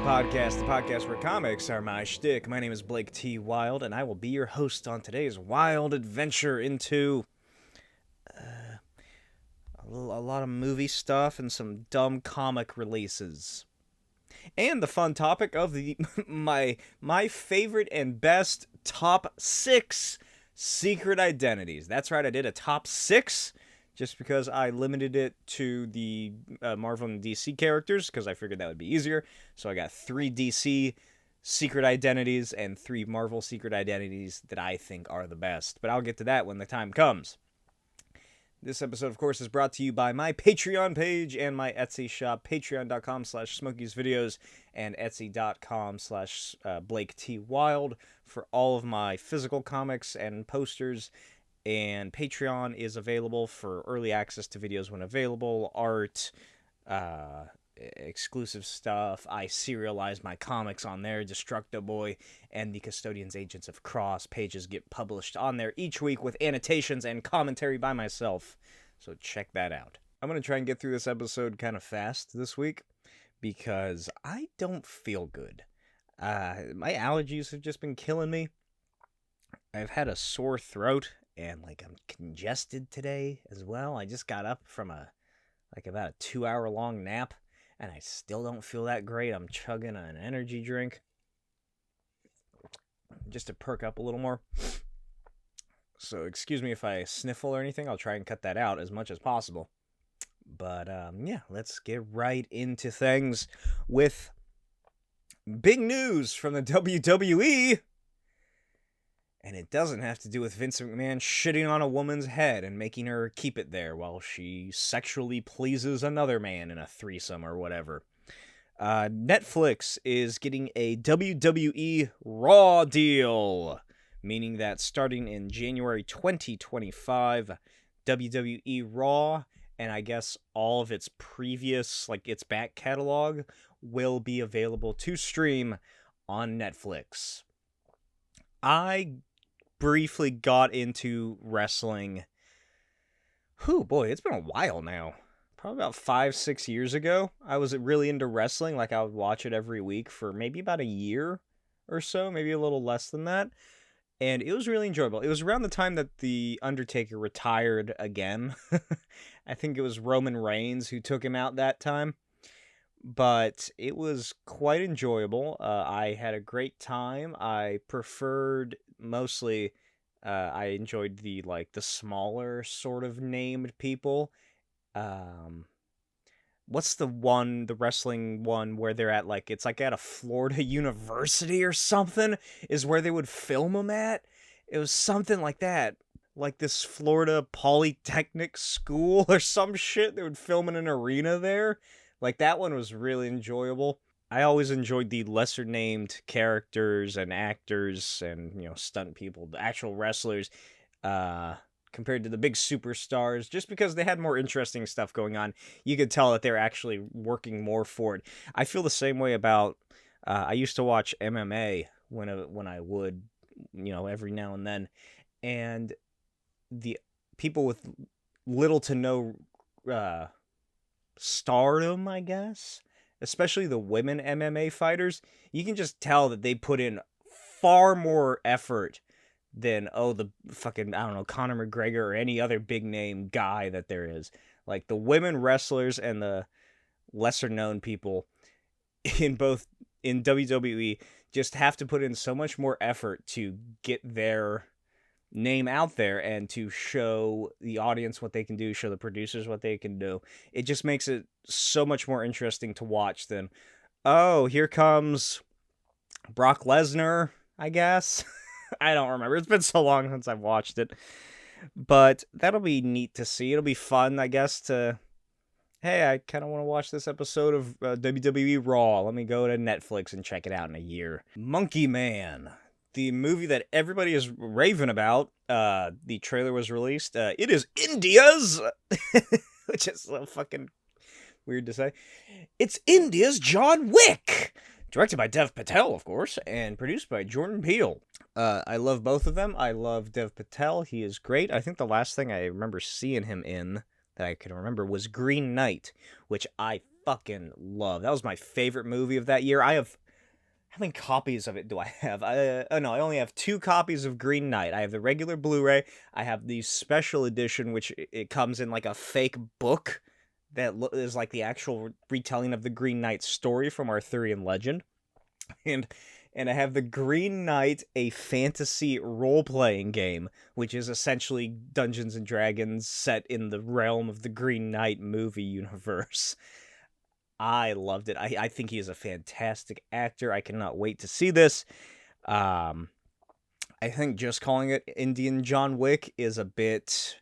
the podcast where comics are my shtick. My name is Blake T. Wild, and I will be your host on today's wild adventure into a lot of movie stuff and some dumb comic releases. And the fun topic of the my favorite and best top 6 secret identities. That's right, I did a top 6 just because I limited it to the Marvel and DC characters because I figured that would be easier. So I got 3 DC secret identities and 3 Marvel secret identities that I think are the best. But I'll get to that when the time comes. This episode, of course, is brought to you by my Patreon page and my Etsy shop, patreon.com/Smokey'sVideos and etsy.com/BlakeTWild for all of my physical comics and posters. And Patreon is available for early access to videos when available, art, exclusive stuff. I serialize my comics on there. Destructo Boy and the Custodians Agents of Cross pages get published on there each week with annotations and commentary by myself. So check that out. I'm going to try and get through this episode kind of fast this week because I don't feel good. My allergies have just been killing me. I've had a sore throat. And, I'm congested today as well. I just got up from about a 2-hour-long nap, and I still don't feel that great. I'm chugging an energy drink just to perk up a little more. So, excuse me if I sniffle or anything. I'll try and cut that out as much as possible. But, yeah, let's get right into things with big news from the WWE. And it doesn't have to do with Vince McMahon shitting on a woman's head and making her keep it there while she sexually pleases another man in a threesome or whatever. Netflix is getting a WWE Raw deal, meaning that starting in January 2025, WWE Raw, and I guess all of its previous, its back catalog, will be available to stream on Netflix. I briefly got into wrestling. It's been a while now. Probably about 5-6 years ago. I was really into wrestling. I would watch it every week for maybe about a year or so, maybe a little less than that. And it was really enjoyable. It was around the time that The Undertaker retired again. I think it was Roman Reigns who took him out that time. But it was quite enjoyable. I had a great time. I preferred mostly, I enjoyed the smaller sort of named people. What's the wrestling one where they're at, it's at a Florida university or something, is where they would film them at? It was something like that. This Florida Polytechnic school or some shit. They would film in an arena there. That one was really enjoyable. I always enjoyed the lesser-named characters and actors and, stunt people, the actual wrestlers, compared to the big superstars, just because they had more interesting stuff going on. You could tell that they're actually working more for it. I feel the same way about, I used to watch MMA when I would, every now and then, and the people with little to no stardom, I guess, especially the women MMA fighters, you can just tell that they put in far more effort than, the fucking, I don't know, Conor McGregor or any other big name guy that there is. The women wrestlers and the lesser known people in WWE just have to put in so much more effort to get their name out there and to show the audience what they can do, show the producers what they can do. It just makes it so much more interesting to watch than, here comes Brock Lesnar, I guess. I don't remember. It's been so long since I've watched it. But that'll be neat to see. It'll be fun, I guess, I kind of want to watch this episode of WWE Raw. Let me go to Netflix and check it out in a year. Monkey Man. The movie that everybody is raving about, the trailer was released. It is India's, which is so fucking weird to say. It's India's John Wick, directed by Dev Patel, of course, and produced by Jordan Peele. I love both of them. I love Dev Patel. He is great. I think the last thing I remember seeing him in that I can remember was Green Knight, which I fucking love. That was my favorite movie of that year. I have... How many copies of it do I have? No, I only have 2 copies of Green Knight. I have the regular Blu-ray. I have the special edition, which it comes in like a fake book that is like the actual retelling of the Green Knight story from Arthurian legend. And I have the Green Knight, a fantasy role-playing game, which is essentially Dungeons and Dragons set in the realm of the Green Knight movie universe. I loved it. I think he is a fantastic actor. I cannot wait to see this. I think just calling it Indian John Wick is a bit...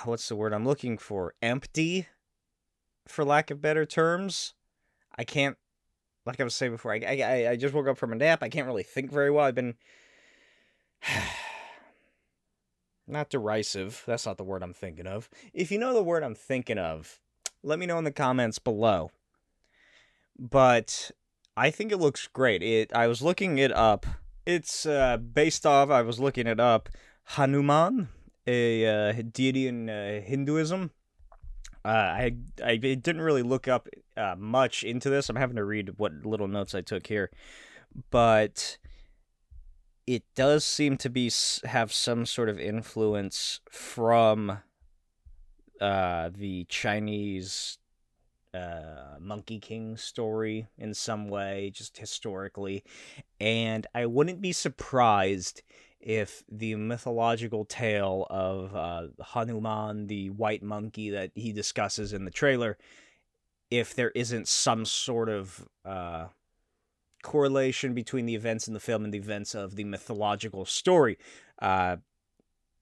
What's the word I'm looking for? Empty, for lack of better terms. I can't... Like I was saying before, I just woke up from a nap. I can't really think very well. I've been... Not derisive. That's not the word I'm thinking of. If you know the word I'm thinking of, let me know in the comments below. But I think it looks great. I was looking it up. It's based off, I was looking it up, Hanuman, a deity in Hinduism. I didn't really look up much into this. I'm having to read what little notes I took here. But it does seem to have some sort of influence from the Chinese Monkey King story in some way, just historically. And I wouldn't be surprised if the mythological tale of Hanuman, the white monkey that he discusses in the trailer, if there isn't some sort of correlation between the events in the film and the events of the mythological story.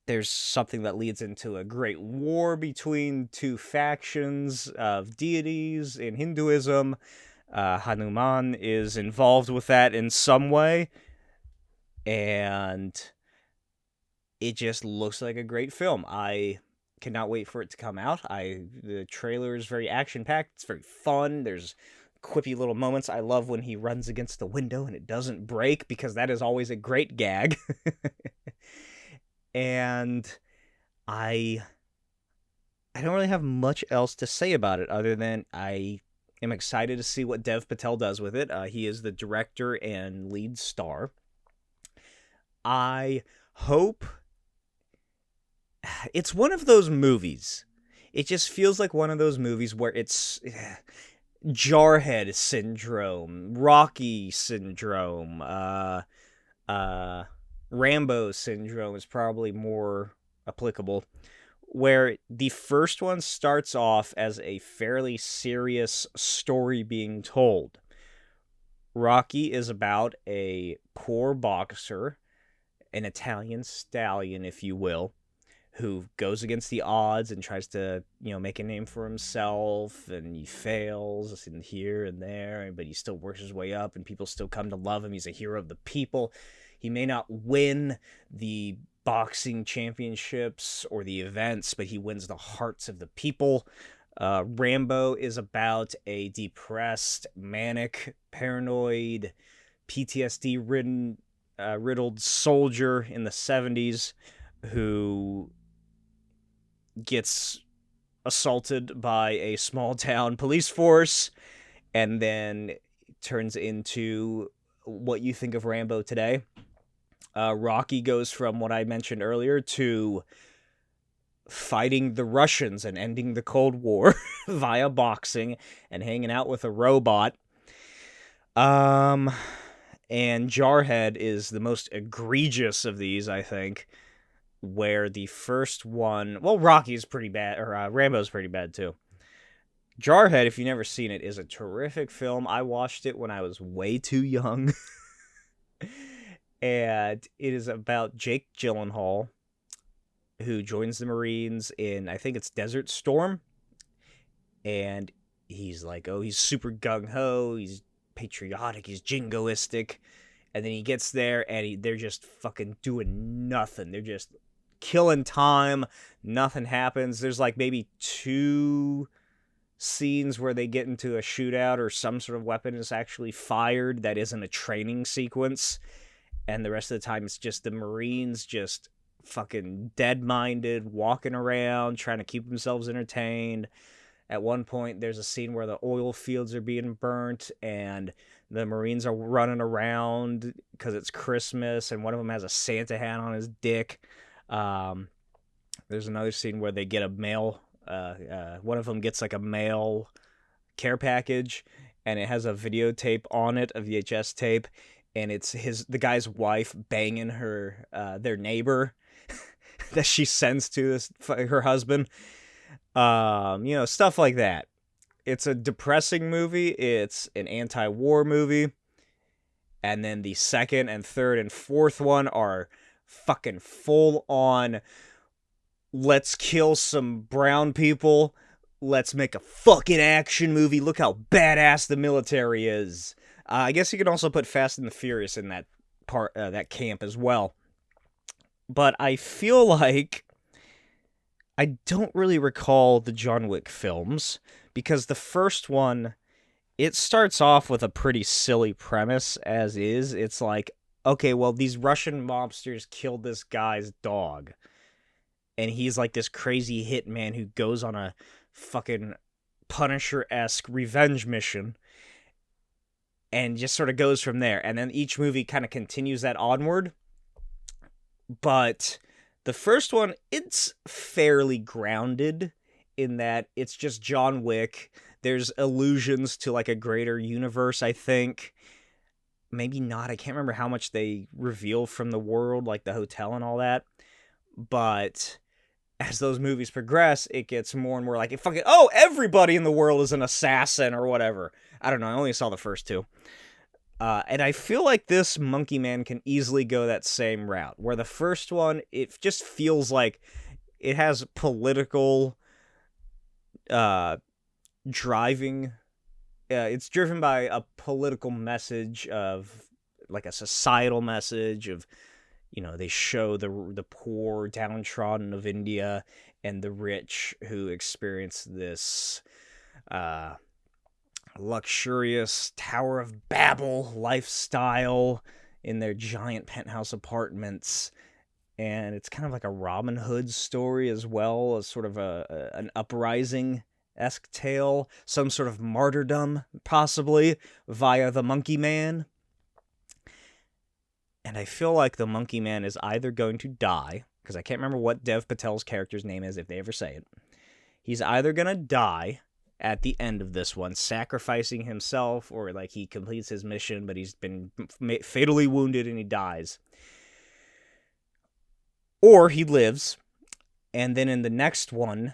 There's something that leads into a great war between 2 factions of deities in Hinduism. Hanuman is involved with that in some way. And it just looks like a great film. I cannot wait for it to come out. The trailer is very action-packed. It's very fun. There's quippy little moments. I love when he runs against the window and it doesn't break, because that is always a great gag. And I don't really have much else to say about it other than I am excited to see what Dev Patel does with it. He is the director and lead star. I hope... It's one of those movies. It just feels like one of those movies where it's... Jarhead syndrome, Rocky syndrome, Rambo syndrome is probably more applicable, where the first one starts off as a fairly serious story being told. Rocky is about a poor boxer, an Italian stallion, if you will, who goes against the odds and tries to, make a name for himself, and he fails and here and there, but he still works his way up, and people still come to love him. He's a hero of the people. He may not win the boxing championships or the events, but he wins the hearts of the people. Rambo is about a depressed, manic, paranoid, PTSD-ridden, riddled soldier in the 70s who gets assaulted by a small-town police force and then turns into what you think of Rambo today. Rocky goes from what I mentioned earlier to fighting the Russians and ending the Cold War via boxing and hanging out with a robot. And Jarhead is the most egregious of these, I think, where the first one... Well, Rocky's pretty bad, or Rambo's pretty bad, too. Jarhead, if you've never seen it, is a terrific film. I watched it when I was way too young. And it is about Jake Gyllenhaal, who joins the Marines in, I think it's Desert Storm. And he's like, he's super gung-ho, he's patriotic, he's jingoistic. And then he gets there, and they're just fucking doing nothing. They're just killing time. Nothing happens. There's like maybe 2 scenes where they get into a shootout or some sort of weapon is actually fired that isn't a training sequence. And the rest of the time, it's just the Marines just fucking dead-minded, walking around, trying to keep themselves entertained. At one point, there's a scene where the oil fields are being burnt, and the Marines are running around because it's Christmas, and one of them has a Santa hat on his dick. There's another scene where they get a mail. One of them gets like a mail care package, and it has a videotape on it, a VHS tape, and it's the guy's wife banging their neighbor that she sends to her husband. Stuff like that. It's a depressing movie. It's an anti-war movie. And then the second and third and fourth one are fucking full on, let's kill some brown people. Let's make a fucking action movie. Look how badass the military is. I guess you can also put Fast and the Furious in that part, that camp as well. But I feel like I don't really recall the John Wick films, because the first one, it starts off with a pretty silly premise as is. It's like, okay, well, these Russian mobsters killed this guy's dog, and he's like this crazy hitman who goes on a fucking Punisher-esque revenge mission, and just sort of goes from there. And then each movie kind of continues that onward. But the first one, it's fairly grounded in that it's just John Wick. There's allusions to like a greater universe, I think. Maybe not. I can't remember how much they reveal from the world, like the hotel and all that. But as those movies progress, it gets more and more like, everybody in the world is an assassin or whatever. I don't know. I only saw the first two. And I feel like this Monkey Man can easily go that same route, where the first one, it just feels like it has political driving. It's driven by a political message of, like, a societal message of, they show the poor, downtrodden of India and the rich who experience this luxurious Tower of Babel lifestyle in their giant penthouse apartments. And it's kind of like a Robin Hood story as well, as sort of an uprising-esque tale, some sort of martyrdom, possibly, via the Monkey Man. And I feel like the Monkey Man is either going to die, because I can't remember what Dev Patel's character's name is, if they ever say it. He's either going to die at the end of this one, sacrificing himself, or like he completes his mission, but he's been fatally wounded and he dies. Or he lives, and then in the next one,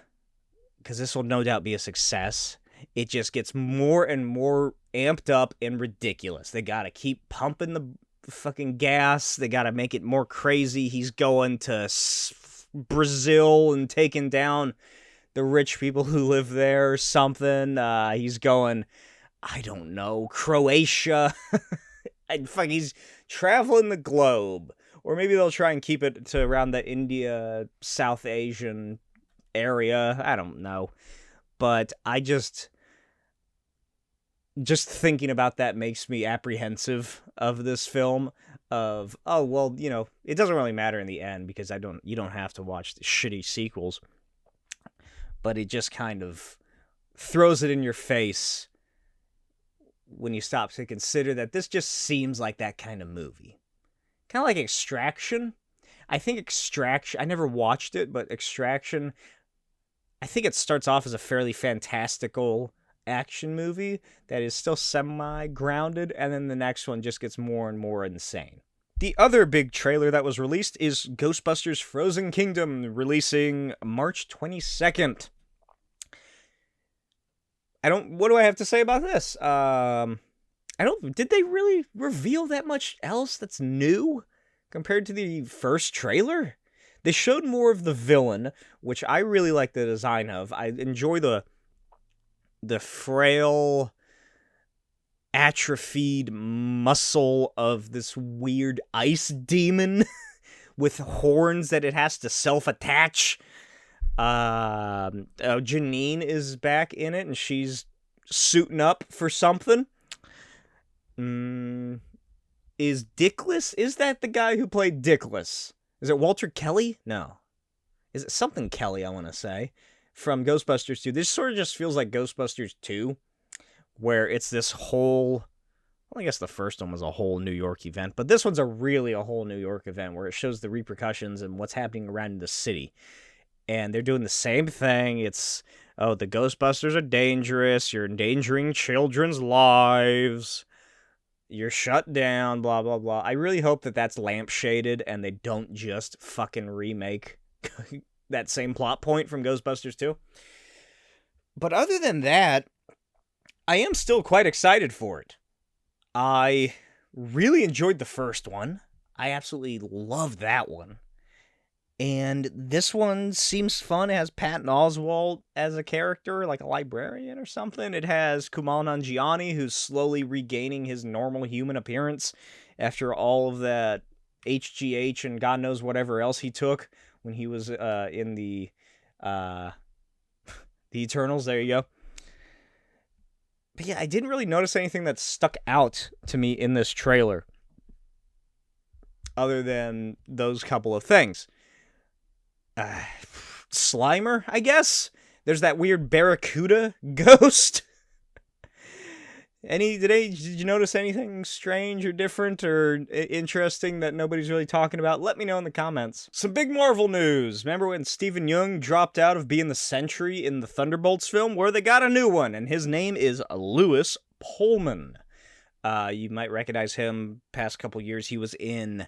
because this will no doubt be a success, it just gets more and more amped up and ridiculous. They gotta keep pumping the fucking gas. They gotta make it more crazy. He's going to Brazil and taking down the rich people who live there or something. He's going, I don't know, Croatia. He's traveling the globe. Or maybe they'll try and keep it to around the India, South Asian area. I don't know. But I just thinking about that makes me apprehensive of this film. Of, it doesn't really matter in the end, because you don't have to watch the shitty sequels. But it just kind of throws it in your face when you stop to consider that this just seems like that kind of movie. Kind of like Extraction. I think Extraction, I never watched it, but Extraction, I think it starts off as a fairly fantastical action movie that is still semi-grounded, and then the next one just gets more and more insane. The other big trailer that was released is Ghostbusters Frozen Kingdom, releasing March 22nd. What do I have to say about this? Did they really reveal that much else that's new compared to the first trailer? They showed more of the villain, which I really like the design of. I enjoy the frail, atrophied muscle of this weird ice demon with horns that it has to self-attach. Janine is back in it, and she's suiting up for something. Is that the guy who played Dickless? Is it Walter Kelly? No. Is it something Kelly, I want to say? from Ghostbusters 2. This sort of just feels like Ghostbusters 2, where it's this whole... Well, I guess the first one was a whole New York event, but this one's really a whole New York event where it shows the repercussions and what's happening around the city. And they're doing the same thing. It's, oh, the Ghostbusters are dangerous. You're endangering children's lives. You're shut down, blah, blah, blah. I really hope that that's lampshaded and they don't just fucking remake that same plot point from Ghostbusters 2. But other than that, I am still quite excited for it. I really enjoyed the first one. I absolutely loved that one. And this one seems fun. It has Patton Oswalt as a character, like a librarian or something. It has Kumail Nanjiani, who's slowly regaining his normal human appearance after all of that HGH and God knows whatever else he took when he was in the Eternals. There you go. But yeah, I didn't really notice anything that stuck out to me in this trailer, other than those couple of things. Slimer, I guess? There's that weird Barracuda ghost. Did you notice anything strange or different or interesting that nobody's really talking about? Let me know in the comments. Some big Marvel news. Remember when Stephen Yeun dropped out of being the Sentry in the Thunderbolts film? Where they got a new one, and his name is Lewis Pullman. You might recognize him past couple years. He was in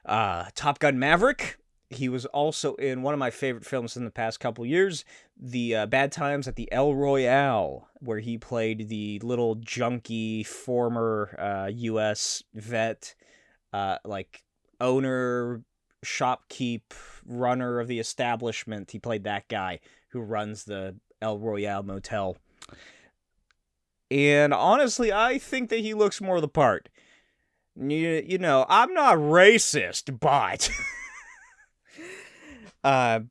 Top Gun Maverick. He was also in one of my favorite films in the past couple years, the Bad Times at the El Royale, where he played the little junky former U.S. vet, like owner, shopkeep, runner of the establishment. He played that guy who runs the El Royale motel. And honestly, I think that he looks more the part. You know, I'm not racist, but... I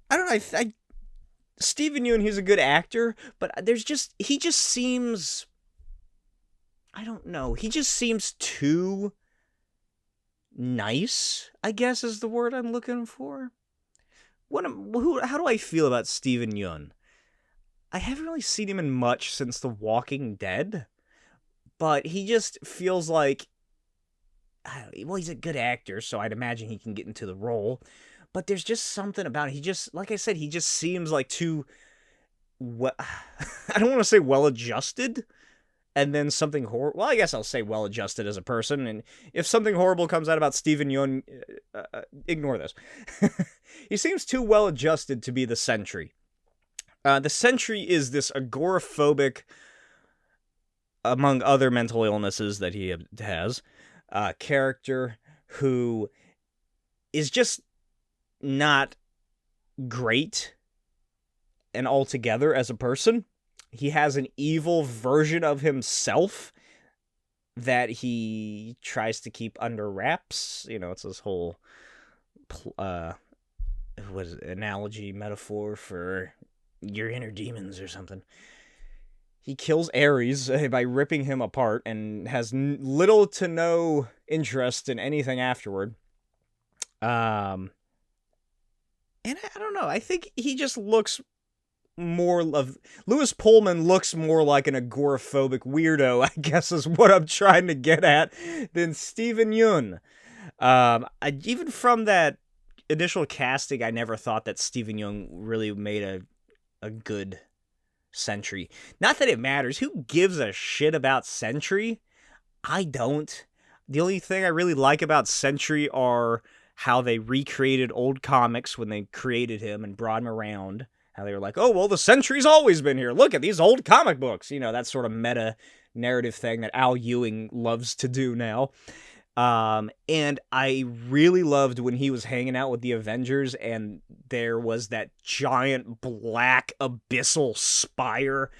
don't know, Stephen Yeun, he's a good actor, but he just seems, I don't know, he just seems too nice, I guess is the word I'm looking for. How do I feel about Stephen Yeun? I haven't really seen him in much since The Walking Dead, but he just feels like, well, he's a good actor, so I'd imagine he can get into the role. But there's just something about it. He just, like I said, he just seems like too, I don't want to say well-adjusted, and then something horrible. Well, I guess I'll say well-adjusted as a person, and if something horrible comes out about Stephen Yeun, ignore this. He seems too well-adjusted to be the Sentry. The Sentry is this agoraphobic, among other mental illnesses that he has, character who is just not great and altogether as a person. He has an evil version of himself that he tries to keep under wraps. You know, it's this whole analogy, metaphor for your inner demons or something. He kills Ares by ripping him apart and has little to no interest in anything afterward. And I don't know, I think he just looks more of... Lewis Pullman looks more like an agoraphobic weirdo, I guess is what I'm trying to get at, than Stephen Yeun. Even from that initial casting, I never thought that Stephen Yeun really made a good Sentry. Not that it matters. Who gives a shit about Sentry? I don't. The only thing I really like about Sentry are how they recreated old comics when they created him and brought him around. How they were like, oh, well, the Sentry's always been here. Look at these old comic books. You know, that sort of meta narrative thing that Al Ewing loves to do now. And I really loved when he was hanging out with the Avengers and there was that giant black abyssal spire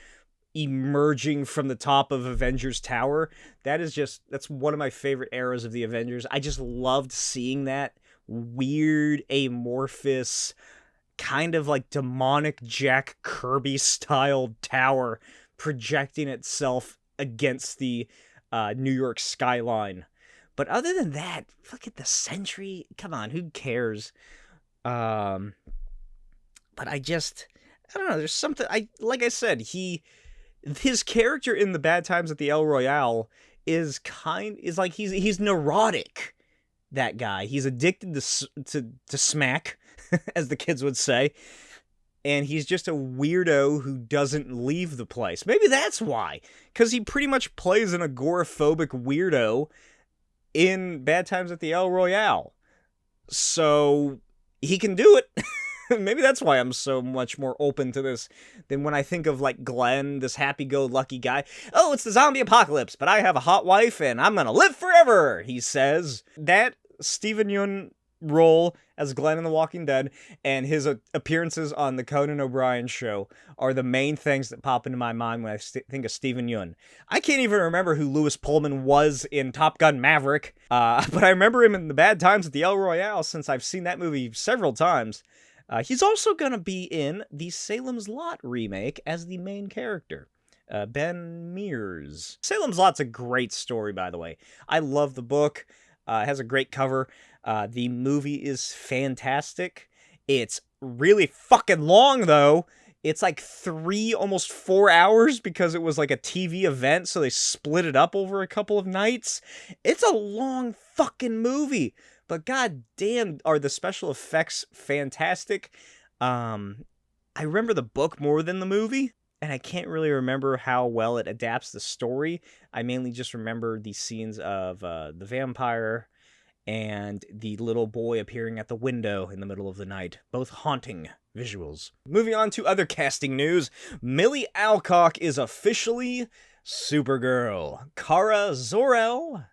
emerging from the top of Avengers Tower. That's one of my favorite eras of the Avengers. I just loved seeing that weird, amorphous, kind of like demonic Jack Kirby styled tower projecting itself against the New York skyline. But other than that, look at the Sentry. Come on, who cares? But I don't know, there's something, like I said, his character in the Bad Times at the El Royale is like he's neurotic. That guy, he's addicted to smack, as the kids would say, and he's just a weirdo who doesn't leave the place. Maybe that's why, because he pretty much plays an agoraphobic weirdo in Bad Times at the El Royale, so he can do it. Maybe that's why I'm so much more open to this than when I think of, like, Glenn, this happy-go-lucky guy. Oh, it's the zombie apocalypse, but I have a hot wife and I'm gonna live forever, he says. That Steven Yeun role as Glenn in The Walking Dead and his appearances on the Conan O'Brien show are the main things that pop into my mind when I think of Steven Yeun. I can't even remember who Lewis Pullman was in Top Gun Maverick, but I remember him in the Bad Times at the El Royale since I've seen that movie several times. He's also going to be in the Salem's Lot remake as the main character, Ben Mears. Salem's Lot's a great story, by the way. I love the book. It has a great cover. The movie is fantastic. It's really fucking long, though. It's like 3, almost 4 hours because it was like a TV event, so they split it up over a couple of nights. It's a long fucking movie. But god damn, are the special effects fantastic. I remember the book more than the movie, and I can't really remember how well it adapts the story. I mainly just remember the scenes of the vampire and the little boy appearing at the window in the middle of the night. Both haunting visuals. Moving on to other casting news, Millie Alcock is officially Supergirl. Kara Zor-El,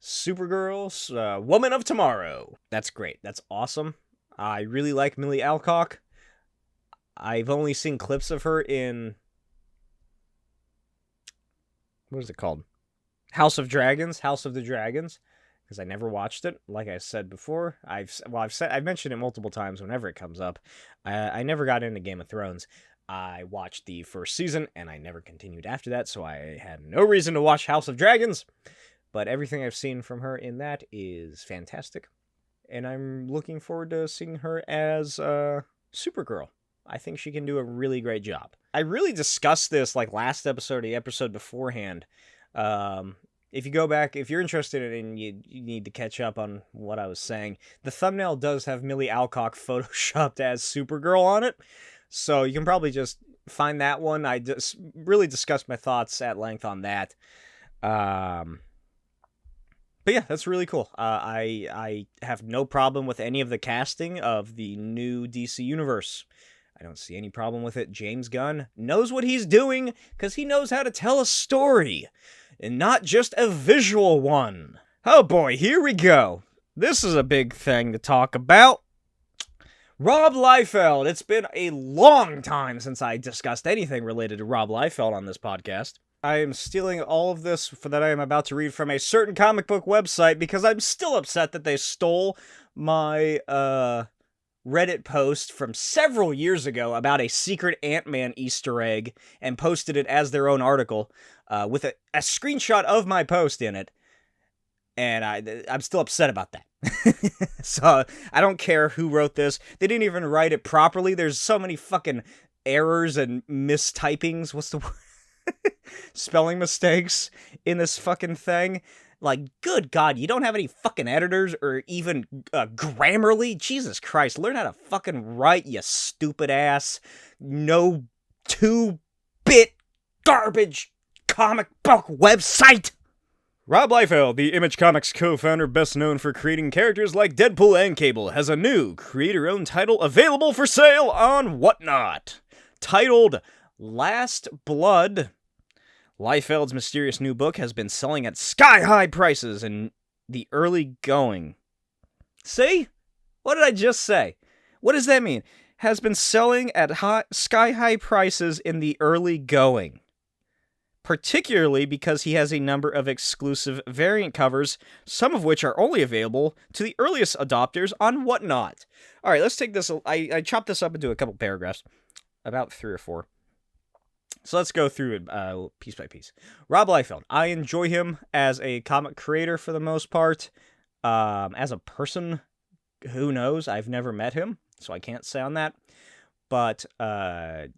Supergirl's Woman of Tomorrow. That's great. That's awesome. I really like Millie Alcock. I've only seen clips of her in... what is it called? House of the Dragons. Because I never watched it. Like I said before, I've mentioned it multiple times whenever it comes up. I never got into Game of Thrones. I watched the first season, and I never continued after that, so I had no reason to watch House of Dragons. But everything I've seen from her in that is fantastic. And I'm looking forward to seeing her as Supergirl. I think she can do a really great job. I really discussed this like last episode or the episode beforehand. If you go back, if you're interested and you need to catch up on what I was saying, the thumbnail does have Millie Alcock photoshopped as Supergirl on it. So you can probably just find that one. I just really discussed my thoughts at length on that. But yeah, that's really cool. I have no problem with any of the casting of the new DC Universe. I don't see any problem with it. James Gunn knows what he's doing because he knows how to tell a story and not just a visual one. Oh boy, here we go. This is a big thing to talk about. Rob Liefeld. It's been a long time since I discussed anything related to Rob Liefeld on this podcast. I am stealing all of this that I am about to read from a certain comic book website because I'm still upset that they stole my Reddit post from several years ago about a secret Ant-Man Easter egg and posted it as their own article with a screenshot of my post in it. And I'm still upset about that. So I don't care who wrote this. They didn't even write it properly. There's so many fucking errors and mistypings. What's the word? Spelling mistakes in this fucking thing. Like, good God, you don't have any fucking editors or even Grammarly? Jesus Christ, learn how to fucking write, you stupid ass, no 2-bit garbage comic book website! Rob Liefeld, the Image Comics co-founder best known for creating characters like Deadpool and Cable, has a new creator-owned title available for sale on Whatnot. Titled Last Blood, Liefeld's mysterious new book has been selling at sky-high prices in the early going. See? What did I just say? What does that mean? Has been selling at sky-high prices in the early going. Particularly because he has a number of exclusive variant covers, some of which are only available to the earliest adopters on Whatnot. Alright, let's take this. I chopped this up into a couple paragraphs. About 3 or 4. So let's go through it piece by piece. Rob Liefeld. I enjoy him as a comic creator for the most part. As a person, who knows? I've never met him, so I can't say on that. but I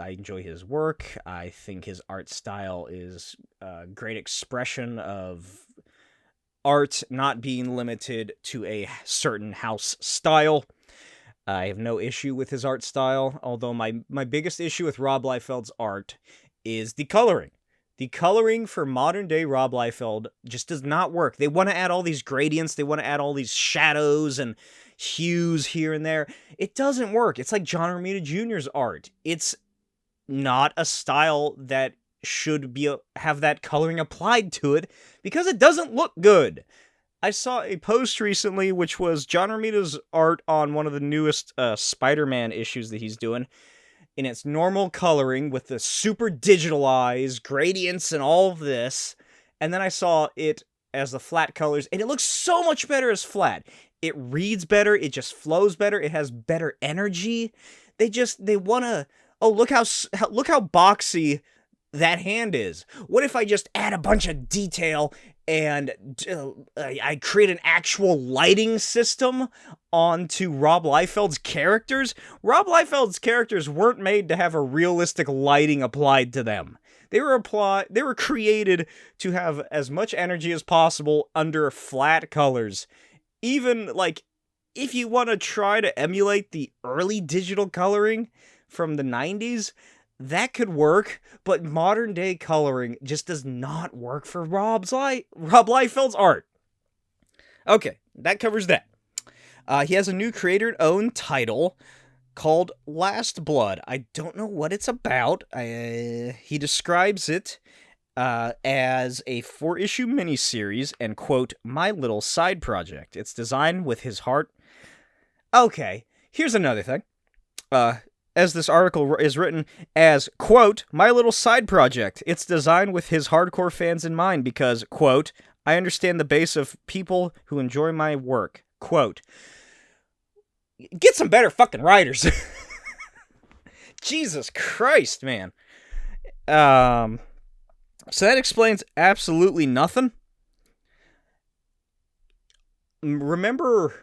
enjoy his work. I think his art style is a great expression of art not being limited to a certain house style. I have no issue with his art style, although my biggest issue with Rob Liefeld's art is the coloring. The coloring for modern-day Rob Liefeld just does not work. They want to add all these gradients, they want to add all these shadows and hues here and there. It doesn't work. It's like John Romita Jr.'s art. It's not a style that should have that coloring applied to it because it doesn't look good. I saw a post recently which was John Romita's art on one of the newest Spider-Man issues that he's doing in its normal coloring with the super digitalized gradients and all of this, and then I saw it as the flat colors, and it looks so much better as flat. It reads better, it just flows better, it has better energy. They want to, oh, look how boxy that hand is. What if I just add a bunch of detail and I create an actual lighting system onto Rob Liefeld's characters? Rob Liefeld's characters weren't made to have a realistic lighting applied to them. They were created to have as much energy as possible under flat colors. Even, like, if you want to try to emulate the early digital coloring from the 90s, that could work, but modern day coloring just does not work for Rob Liefeld's art. Okay, that covers that. He has a new creator-owned title called Last Blood. I don't know what it's about. He describes it as a 4-issue miniseries and, quote, my little side project. It's designed with his heart. Okay, here's another thing. As this article is written as, quote, my little side project. It's designed with his hardcore fans in mind because, quote, I understand the base of people who enjoy my work. Quote, get some better fucking writers. Jesus Christ, man. So that explains absolutely nothing. Remember,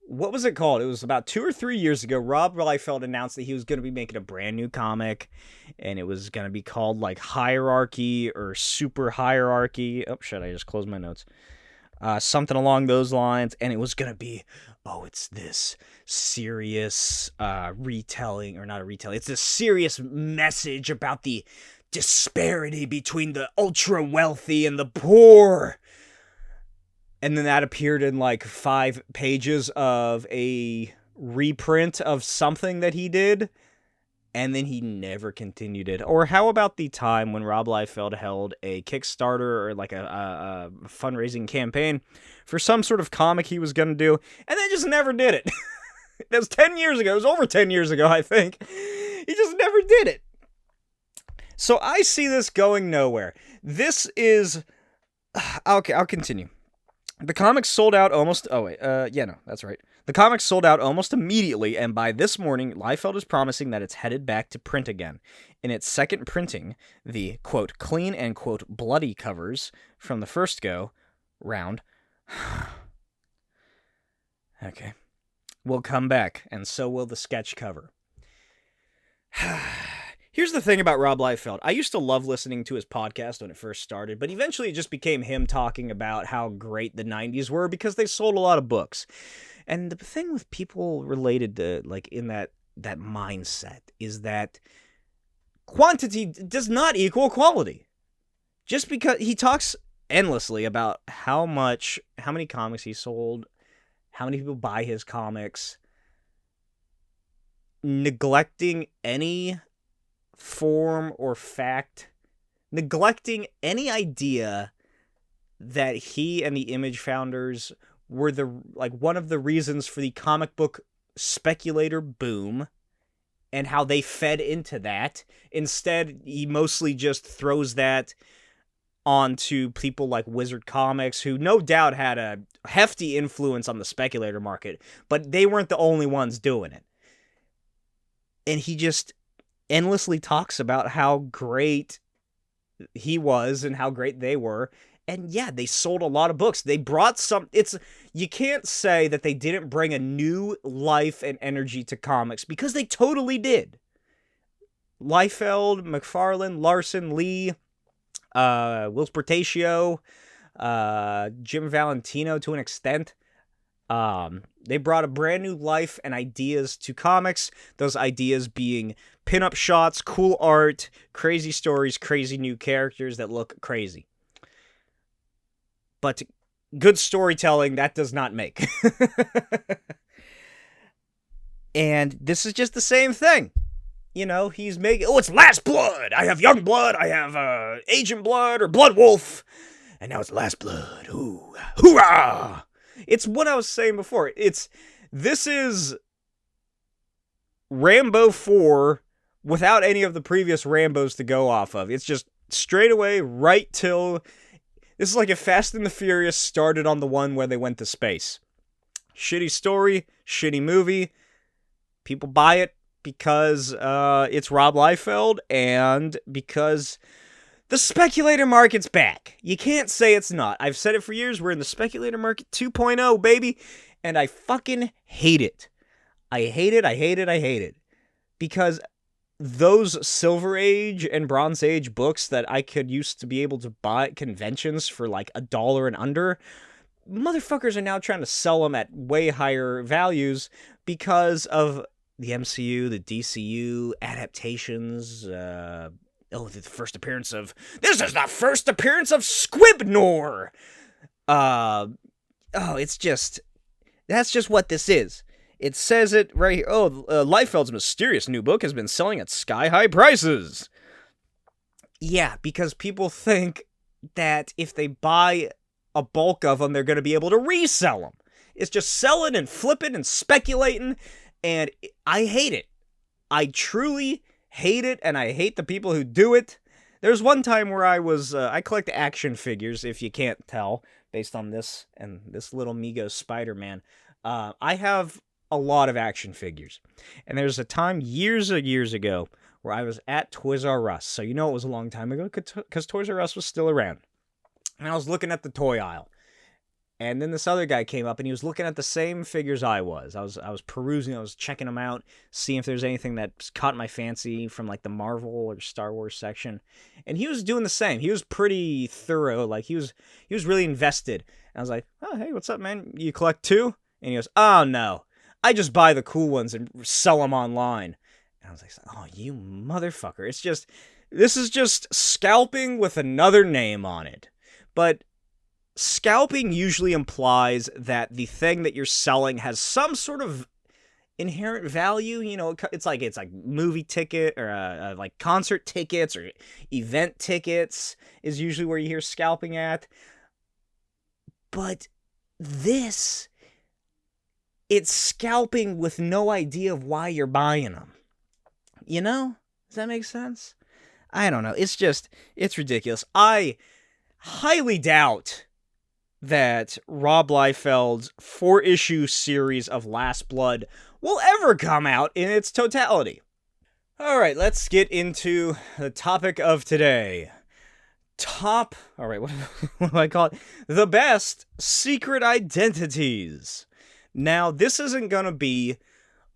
what was it called? It was about 2 or 3 years ago. Rob Liefeld announced that he was going to be making a brand new comic, and it was going to be called, like, Hierarchy or Super Hierarchy. Oh, shit, I just closed my notes. Something along those lines, and it was going to be, oh, it's this serious retelling, or not a retelling, it's this serious message about the disparity between the ultra-wealthy and the poor. And then that appeared in like 5 pages of a reprint of something that he did. And then he never continued it. Or how about the time when Rob Liefeld held a Kickstarter or like a fundraising campaign for some sort of comic he was going to do, and then just never did it. That was 10 years ago. It was over 10 years ago, I think. He just never did it. So I see this going nowhere. This is... Okay, I'll continue. The comics sold out almost... Oh, wait. No, that's right. The comics sold out almost immediately, and by this morning, Liefeld is promising that it's headed back to print again. In its second printing, the, quote, clean and, quote, bloody covers from the first go round... Okay. Will come back, and so will the sketch cover. Here's the thing about Rob Liefeld. I used to love listening to his podcast when it first started, but eventually it just became him talking about how great the 90s were because they sold a lot of books. And the thing with people related to, like, in that mindset is that quantity does not equal quality. Just because he talks endlessly about how many comics he sold, how many people buy his comics, neglecting any form or fact, neglecting any idea that he and the Image founders were one of the reasons for the comic book speculator boom and how they fed into that. Instead, he mostly just throws that onto people like Wizard Comics, who no doubt had a hefty influence on the speculator market, but they weren't the only ones doing it. And he just endlessly talks about how great he was and how great they were, And yeah, they sold a lot of books. They brought you can't say that they didn't bring a new life and energy to comics, because they totally did. Liefeld, McFarlane, Larson, Lee, Whilce Portacio, Jim Valentino to an extent. They brought a brand new life and ideas to comics. Those ideas being pinup shots, cool art, crazy stories, crazy new characters that look crazy. But good storytelling, that does not make. And this is just the same thing. You know, he's making, oh, it's Last Blood. I have Young Blood. I have Agent Blood or Blood Wolf. And now it's Last Blood. Ooh, hoorah! It's what I was saying before. This is Rambo 4 without any of the previous Rambos to go off of. It's just straight away right till... This is like if Fast and the Furious started on the one where they went to space. Shitty story, shitty movie. People buy it because it's Rob Liefeld and because the speculator market's back. You can't say it's not. I've said it for years. We're in the speculator market 2.0, baby. And I fucking hate it. I hate it. Because those Silver Age and Bronze Age books that I could used to be able to buy at conventions for like $1 and under, motherfuckers are now trying to sell them at way higher values because of the MCU, the DCU, adaptations, the first appearance of... This is the first appearance of Squibnor! It's just... That's just what this is. It says it right here. Liefeld's mysterious new book has been selling at sky-high prices. Yeah, because people think that if they buy a bulk of them, they're going to be able to resell them. It's just selling and flipping and speculating, and I hate it. I truly hate it, and I hate the people who do it. There's one time where I collect action figures, if you can't tell, based on this and this little Migos Spider-Man. I have a lot of action figures. And there's a time years ago where I was at Toys R Us. So you know it was a long time ago because Toys R Us was still around. And I was looking at the toy aisle. And then this other guy came up and he was looking at the same figures I was. I was perusing, I was checking them out, seeing if there's anything that caught my fancy from like the Marvel or Star Wars section. And he was doing the same. He was pretty thorough. Like he was really invested. And I was like, "Oh, hey, what's up, man? You collect too?" And he goes, "Oh, no. I just buy the cool ones and sell them online." And I was like, "Oh, you motherfucker. This is just scalping with another name on it." But scalping usually implies that the thing that you're selling has some sort of inherent value. You know, it's like movie ticket or like concert tickets or event tickets is usually where you hear scalping at. But this... it's scalping with no idea of why you're buying them. You know? Does that make sense? I don't know. It's ridiculous. I highly doubt that Rob Liefeld's 4-issue series of Last Blood will ever come out in its totality. Alright, let's get into the topic of today. Alright, what do I call it? The best secret identities. Now, this isn't gonna be,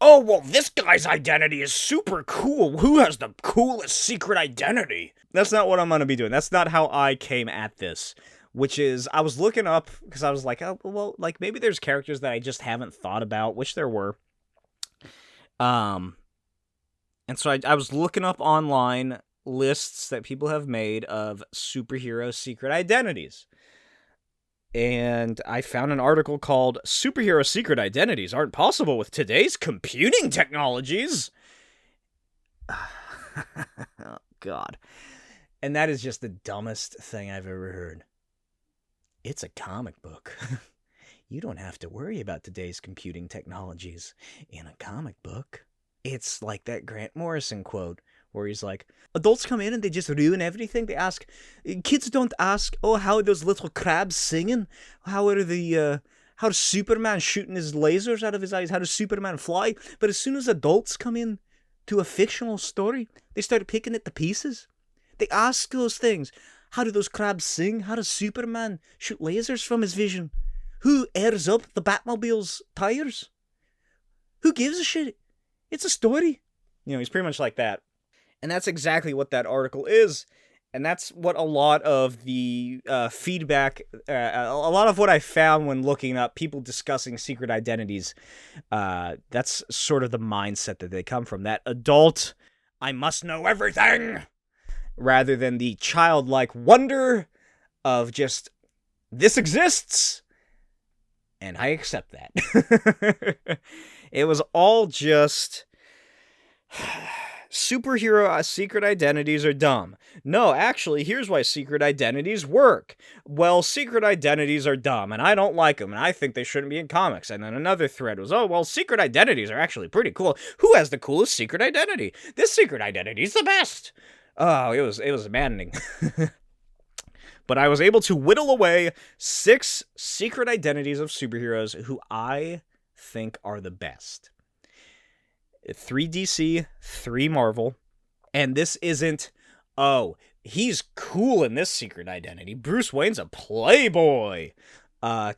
"Oh, well, this guy's identity is super cool. Who has the coolest secret identity?" That's not what I'm gonna be doing. That's not how I came at this. Which is, I was looking up, because I was like, oh, well, like, maybe there's characters that I just haven't thought about, which there were. And so I was looking up online lists that people have made of superhero secret identities. And I found an article called "Superhero Secret Identities Aren't Possible with Today's Computing Technologies." Oh, God. And that is just the dumbest thing I've ever heard. It's a comic book. You don't have to worry about today's computing technologies in a comic book. It's like that Grant Morrison quote where he's like, "Adults come in and they just ruin everything. They ask, kids don't ask, oh, how are those little crabs singing? How's Superman shooting his lasers out of his eyes? How does Superman fly?" But as soon as adults come in to a fictional story, they start picking it to pieces. They ask those things. How do those crabs sing? How does Superman shoot lasers from his vision? Who airs up the Batmobile's tires? Who gives a shit? It's a story. He's pretty much like that. And that's exactly what that article is. And that's what a lot of the feedback, a lot of what I found when looking up people discussing secret identities, that's sort of the mindset that they come from. That adult, I must know everything, rather than the childlike wonder of just, this exists, and I accept that. It was all just... Superhero secret identities are dumb. No, actually, here's why secret identities work. Well, secret identities are dumb, and I don't like them, and I think they shouldn't be in comics. And then another thread was, oh, well, secret identities are actually pretty cool. Who has the coolest secret identity? This secret identity is the best. Oh, it was maddening. But I was able to whittle away 6 secret identities of superheroes who I think are the best. 3 DC, 3 Marvel, and this isn't, oh, he's cool in this secret identity. Bruce Wayne's a playboy.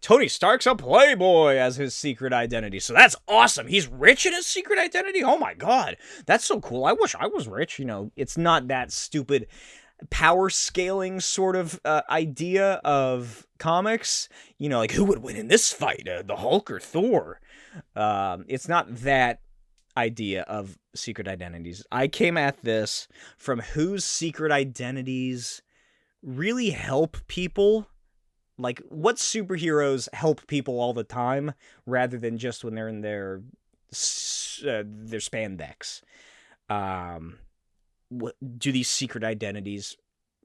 Tony Stark's a playboy as his secret identity, so that's awesome. He's rich in his secret identity? Oh my god, that's so cool. I wish I was rich. It's not that stupid power scaling sort of idea of comics. Like, who would win in this fight, the Hulk or Thor? It's not that idea of secret identities. I came at this from whose secret identities really help people. Like, what superheroes help people all the time rather than just when they're in their spandex. Do these secret identities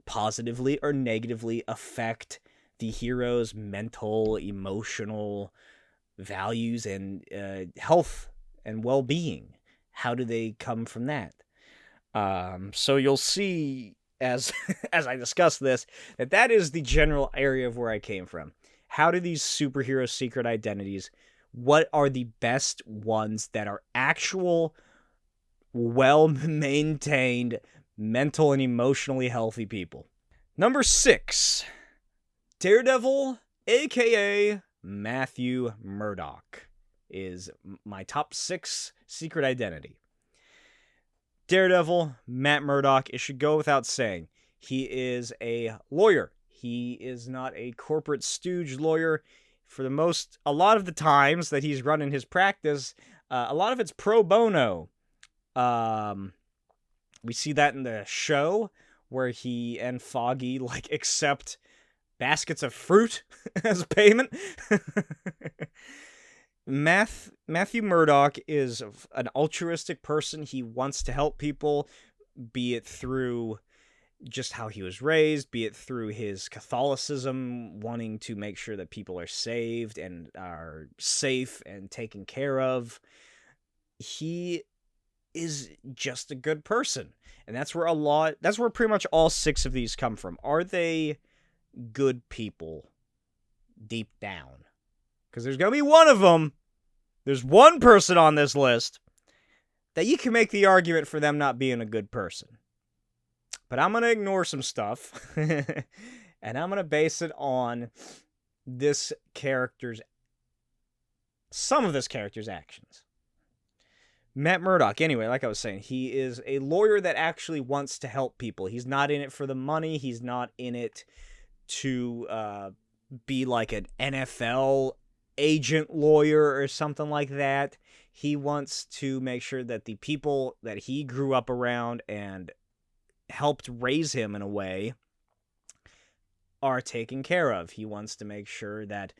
positively or negatively affect the hero's mental, emotional values and health and well-being? How do they come from that? So you'll see as I discuss this that is the general area of where I came from. How do these superhero secret identities, what are the best ones that are actual, well-maintained, mental and emotionally healthy people? Number 6, Daredevil, aka Matthew Murdock, is my top 6 secret identity. Daredevil, Matt Murdock, it should go without saying. He is a lawyer. He is not a corporate stooge lawyer. A lot of the times that he's running his practice, a lot of it's pro bono. We see that in the show where he and Foggy accept baskets of fruit as payment. Matthew Murdock is an altruistic person. He wants to help people, be it through just how he was raised, be it through his Catholicism, wanting to make sure that people are saved and are safe and taken care of. He is just a good person. And that's where pretty much all 6 of these come from. Are they good people deep down? Because there's going to be one of them. There's one person on this list that you can make the argument for them not being a good person. But I'm going to ignore some stuff. And I'm going to base it on some of this character's actions. Matt Murdock, anyway, like I was saying, he is a lawyer that actually wants to help people. He's not in it for the money. He's not in it to be like an NFL agent lawyer or something like that. He wants to make sure that the people that he grew up around and helped raise him in a way are taken care of. He wants to make sure that,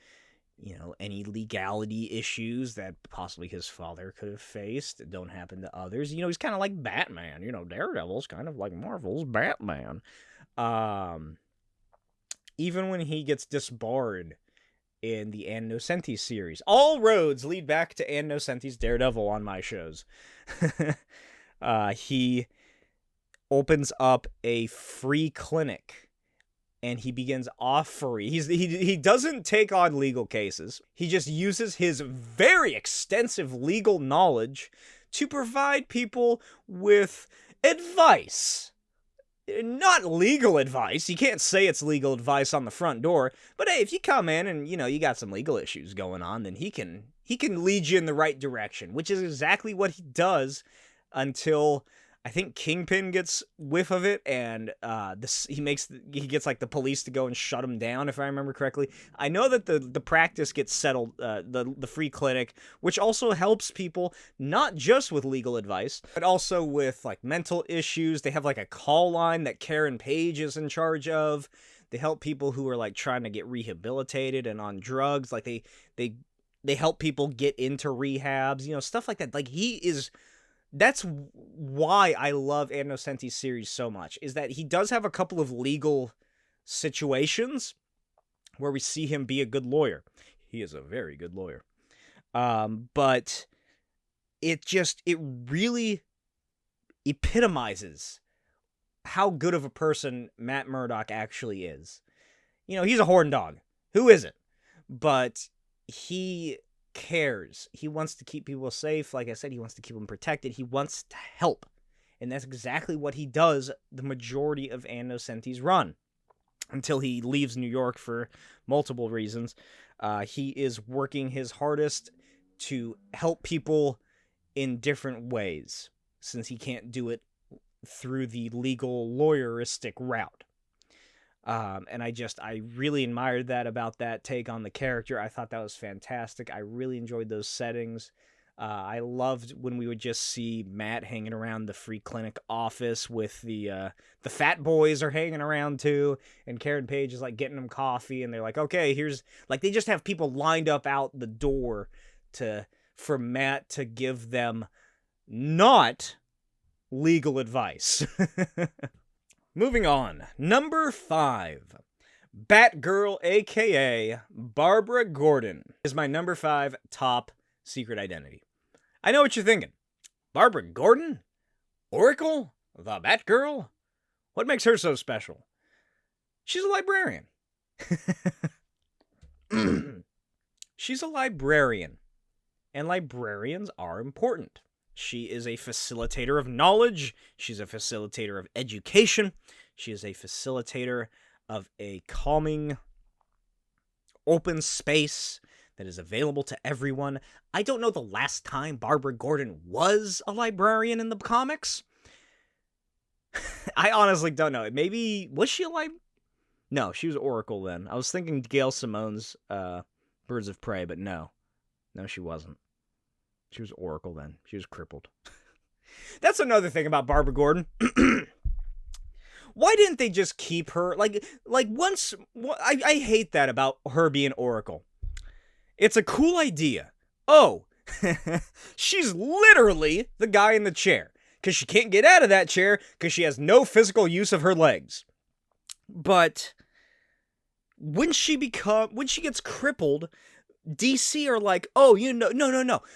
any legality issues that possibly his father could have faced don't happen to others. He's kind of like Batman. Daredevil's kind of like Marvel's Batman. Even when he gets disbarred in the Ann Nocenti series. All roads lead back to Ann Nocenti's Daredevil on my shows. He opens up a free clinic, and he begins offering. He doesn't take on legal cases. He just uses his very extensive legal knowledge to provide people with advice. not legal advice. You can't say it's legal advice on the front door. But hey, if you come in and, you got some legal issues going on, then he can lead you in the right direction, which is exactly what he does until I think Kingpin gets whiff of it, and he gets like the police to go and shut him down, if I remember correctly. I know that the practice gets settled, the free clinic, which also helps people not just with legal advice, but also with like mental issues. They have like a call line that Karen Page is in charge of. They help people who are like trying to get rehabilitated and on drugs. Like they help people get into rehabs, stuff like that. Like that's why I love Anno Senti's series so much, is that he does have a couple of legal situations where we see him be a good lawyer. He is a very good lawyer. But it really epitomizes how good of a person Matt Murdock actually is. He's a horn dog. Who isn't? But he cares. He wants to keep people safe. Like I said, he wants to keep them protected. He wants to help. And that's exactly what he does the majority of Anno Senti's run. Until he leaves New York for multiple reasons. He is working his hardest to help people in different ways, since he can't do it through the legal lawyeristic route. And I really admired that about that take on the character. I thought that was fantastic. I really enjoyed those settings. I loved when we would just see Matt hanging around the free clinic office with the fat boys are hanging around too, and Karen Page is like getting them coffee, and they're like, okay, here's like, they just have people lined up out the door for Matt to give them not legal advice. Moving on. Number 5. Batgirl, a.k.a. Barbara Gordon, is my number 5 top secret identity. I know what you're thinking. Barbara Gordon? Oracle? The Batgirl? What makes her so special? She's a librarian. She's a librarian. And librarians are important. She is a facilitator of knowledge. She's a facilitator of education. She is a facilitator of a calming, open space that is available to everyone. I don't know the last time Barbara Gordon was a librarian in the comics. I honestly don't know. Maybe, was she a No, she was Oracle then. I was thinking Gail Simone's Birds of Prey, but no. No, she wasn't. She was Oracle then. She was crippled. That's another thing about Barbara Gordon. Why didn't they just keep her? I hate that about her being Oracle. It's a cool idea. Oh, she's literally the guy in the chair. Because she can't get out of that chair because she has no physical use of her legs. But when she gets crippled, DC are like, oh,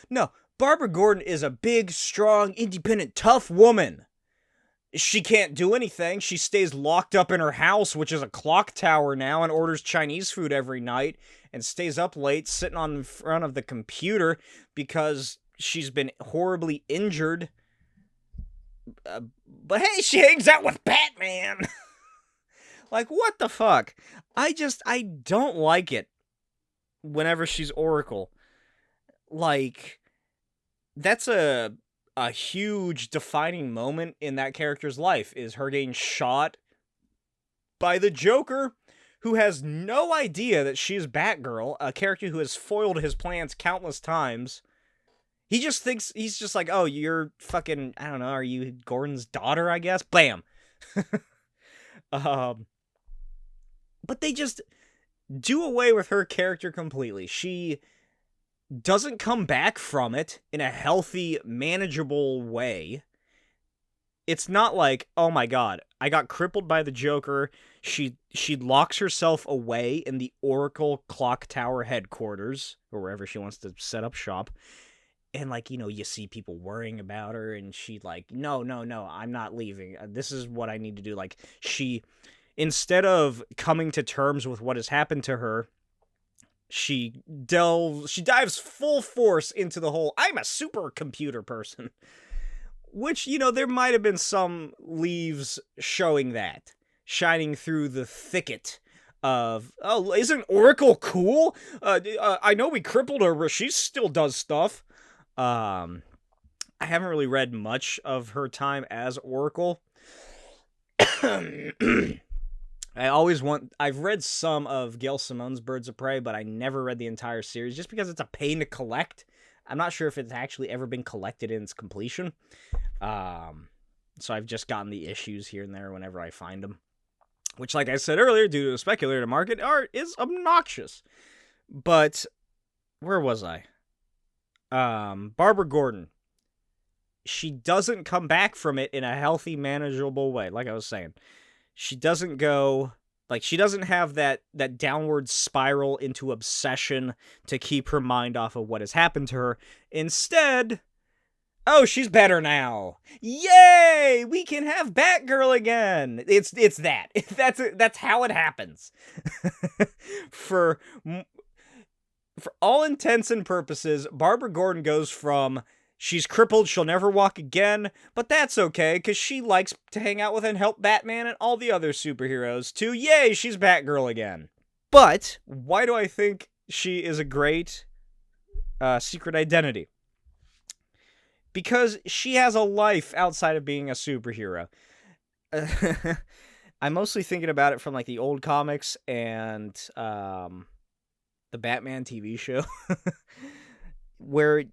no. Barbara Gordon is a big, strong, independent, tough woman. She can't do anything. She stays locked up in her house, which is a clock tower now, and orders Chinese food every night, and stays up late sitting on the front of the computer because she's been horribly injured. But hey, she hangs out with Batman! Like, what the fuck? I don't like it whenever she's Oracle. Like, that's a huge defining moment in that character's life, is her getting shot by the Joker, who has no idea that she's Batgirl, a character who has foiled his plans countless times. He just thinks, he's just like, oh, you're fucking, I don't know, are you Gordon's daughter, I guess? Bam! But they just do away with her character completely. She doesn't come back from it in a healthy, manageable way. It's not like, oh my god, I got crippled by the Joker. She locks herself away in the Oracle Clock Tower headquarters, or wherever she wants to set up shop. And, like, you see people worrying about her, and she, like, no, I'm not leaving. This is what I need to do. Like, instead of coming to terms with what has happened to her, she dives full force into the whole, I'm a supercomputer person. Which, there might have been some leaves showing that, shining through the thicket of, oh, isn't Oracle cool? I know we crippled her, but she still does stuff. I haven't really read much of her time as Oracle. I've read some of Gail Simone's Birds of Prey, but I never read the entire series just because it's a pain to collect. I'm not sure if it's actually ever been collected in its completion. So I've just gotten the issues here and there whenever I find them. Which, like I said earlier, due to the speculator market, art is obnoxious. But, where was I? Barbara Gordon. She doesn't come back from it in a healthy, manageable way, like I was saying. She doesn't go... she doesn't have that downward spiral into obsession to keep her mind off of what has happened to her. Instead, oh, she's better now. Yay! We can have Batgirl again. It's that. That's how it happens. For all intents and purposes, Barbara Gordon goes from she's crippled, she'll never walk again, but that's okay, because she likes to hang out with and help Batman and all the other superheroes, to, yay, she's Batgirl again. But, why do I think she is a great secret identity? Because she has a life outside of being a superhero. I'm mostly thinking about it from, the old comics and the Batman TV show, where,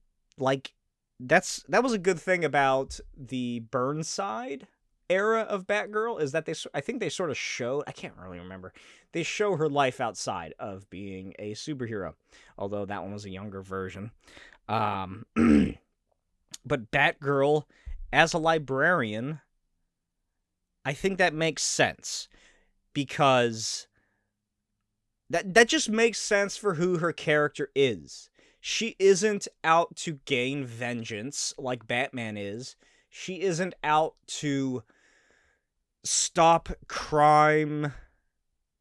that was a good thing about the Burnside era of Batgirl, is that I think they sort of showed, I can't really remember, they show her life outside of being a superhero, although that one was a younger version. But Batgirl, as a librarian, I think that makes sense, because that just makes sense for who her character is. She isn't out to gain vengeance like Batman is. She isn't out to stop crime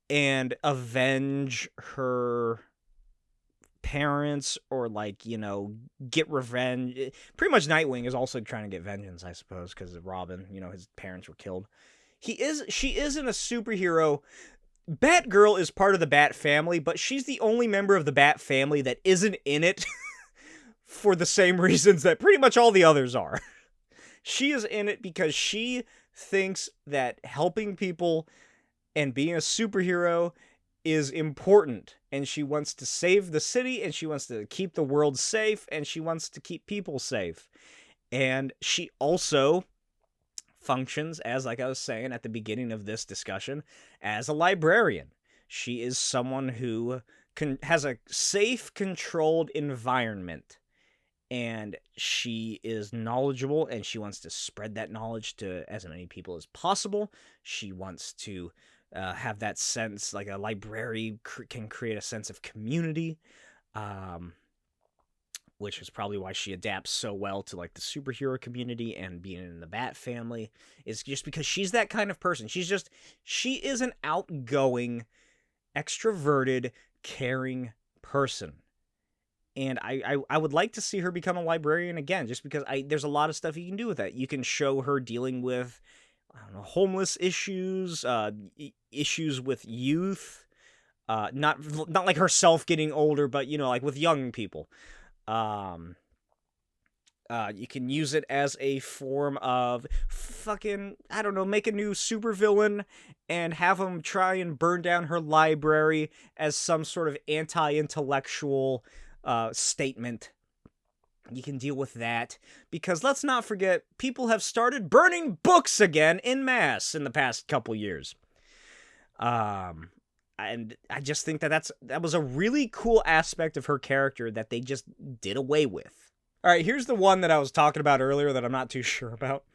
and avenge her parents or, get revenge. Pretty much Nightwing is also trying to get vengeance, I suppose, because of Robin. His parents were killed. She isn't a superhero. Batgirl is part of the Bat family, but she's the only member of the Bat family that isn't in it for the same reasons that pretty much all the others are. She is in it because she thinks that helping people and being a superhero is important, and she wants to save the city, and she wants to keep the world safe, and she wants to keep people safe. And she also functions as, like I was saying at the beginning of this discussion, as a librarian. She is someone who has a safe, controlled environment, and she is knowledgeable, and she wants to spread that knowledge to as many people as possible. She wants to have that sense, like a library can create a sense of community, which is probably why she adapts so well to the superhero community and being in the Bat family, is just because she's that kind of person. She is an outgoing, extroverted, caring person. And I would like to see her become a librarian again, just because there's a lot of stuff you can do with that. You can show her dealing with, homeless issues, issues with youth, not like herself getting older, but, with young people. You can use it as a form of make a new supervillain and have him try and burn down her library as some sort of anti-intellectual statement. You can deal with that, because let's not forget, people have started burning books again en masse in the past couple years. And I just think that was a really cool aspect of her character that they just did away with. All right, here's the one that I was talking about earlier that I'm not too sure about.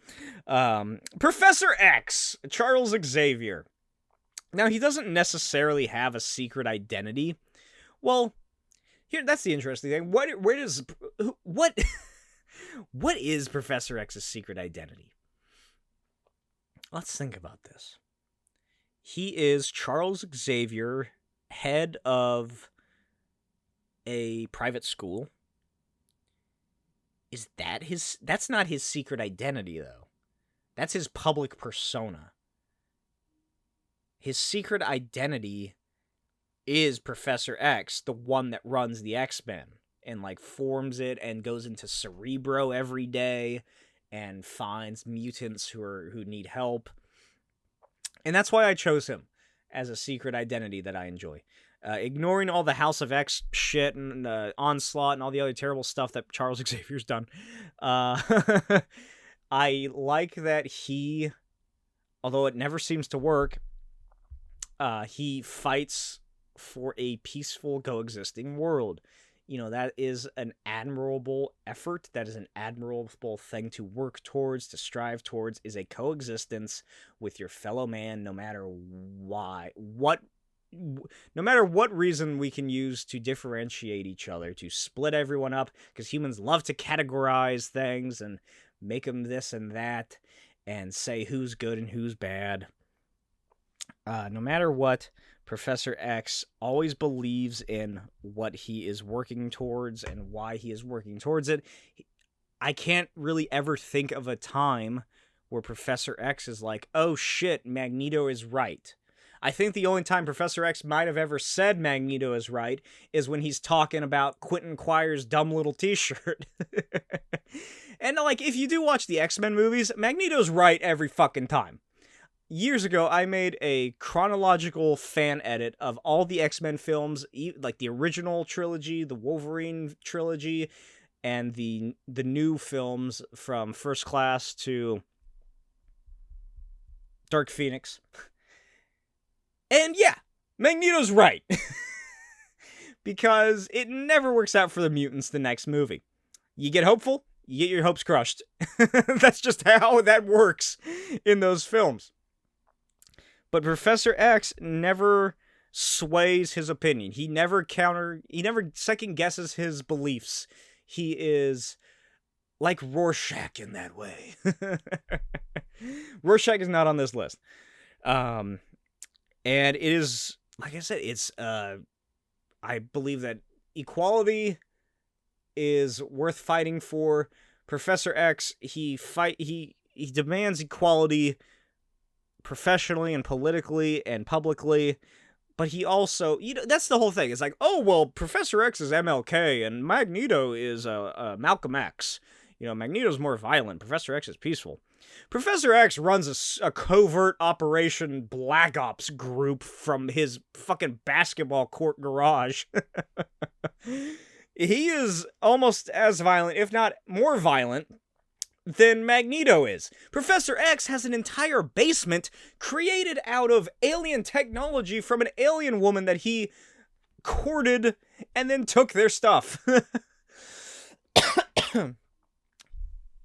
Professor X, Charles Xavier. Now, he doesn't necessarily have a secret identity. Well, that's the interesting thing. What is Professor X's secret identity? Let's think about this. He is Charles Xavier, head of a private school. is that his... That's not his secret identity, though. That's his public persona. His secret identity is Professor X, the one that runs the X-Men, and, like, forms it and goes into Cerebro every day and finds mutants who need help. And that's why I chose him as a secret identity that I enjoy. Ignoring all the House of X shit and Onslaught and all the other terrible stuff that Charles Xavier's done. I like that he, although it never seems to work, he fights for a peaceful coexisting world. You know, that is an admirable effort. That is an admirable thing to work towards, to strive towards, is a coexistence with your fellow man, no matter no matter what reason we can use to differentiate each other, to split everyone up, because humans love to categorize things and make them this and that, and say who's good and who's bad. No matter what, Professor X always believes in what he is working towards and why he is working towards it. I can't really ever think of a time where Professor X is like, oh shit, Magneto is right. I think the only time Professor X might have ever said Magneto is right is when he's talking about Quentin Quire's dumb little t-shirt. And, like, if you do watch the X-Men movies, Magneto's right every fucking time. Years ago, I made a chronological fan edit of all the X-Men films, like the original trilogy, the Wolverine trilogy, and the new films from First Class to Dark Phoenix. And yeah, Magneto's right. Because it never works out for the mutants the next movie. You get hopeful, you get your hopes crushed. That's just how that works in those films. But Professor X never sways his opinion. He never second guesses his beliefs. He is like Rorschach in that way. Rorschach is not on this list. And it is, like I said, it's, I believe that equality is worth fighting for. Professor X, he demands equality professionally and politically and publicly, but he also, that's the whole thing. It's like, oh, well, Professor X is MLK and Magneto is Malcolm X. Magneto's more violent. Professor X is peaceful. Professor X runs a covert operation Black Ops group from his fucking basketball court garage. He is almost as violent, if not more violent, than Magneto is. Professor X has an entire basement created out of alien technology from an alien woman that he courted and then took their stuff.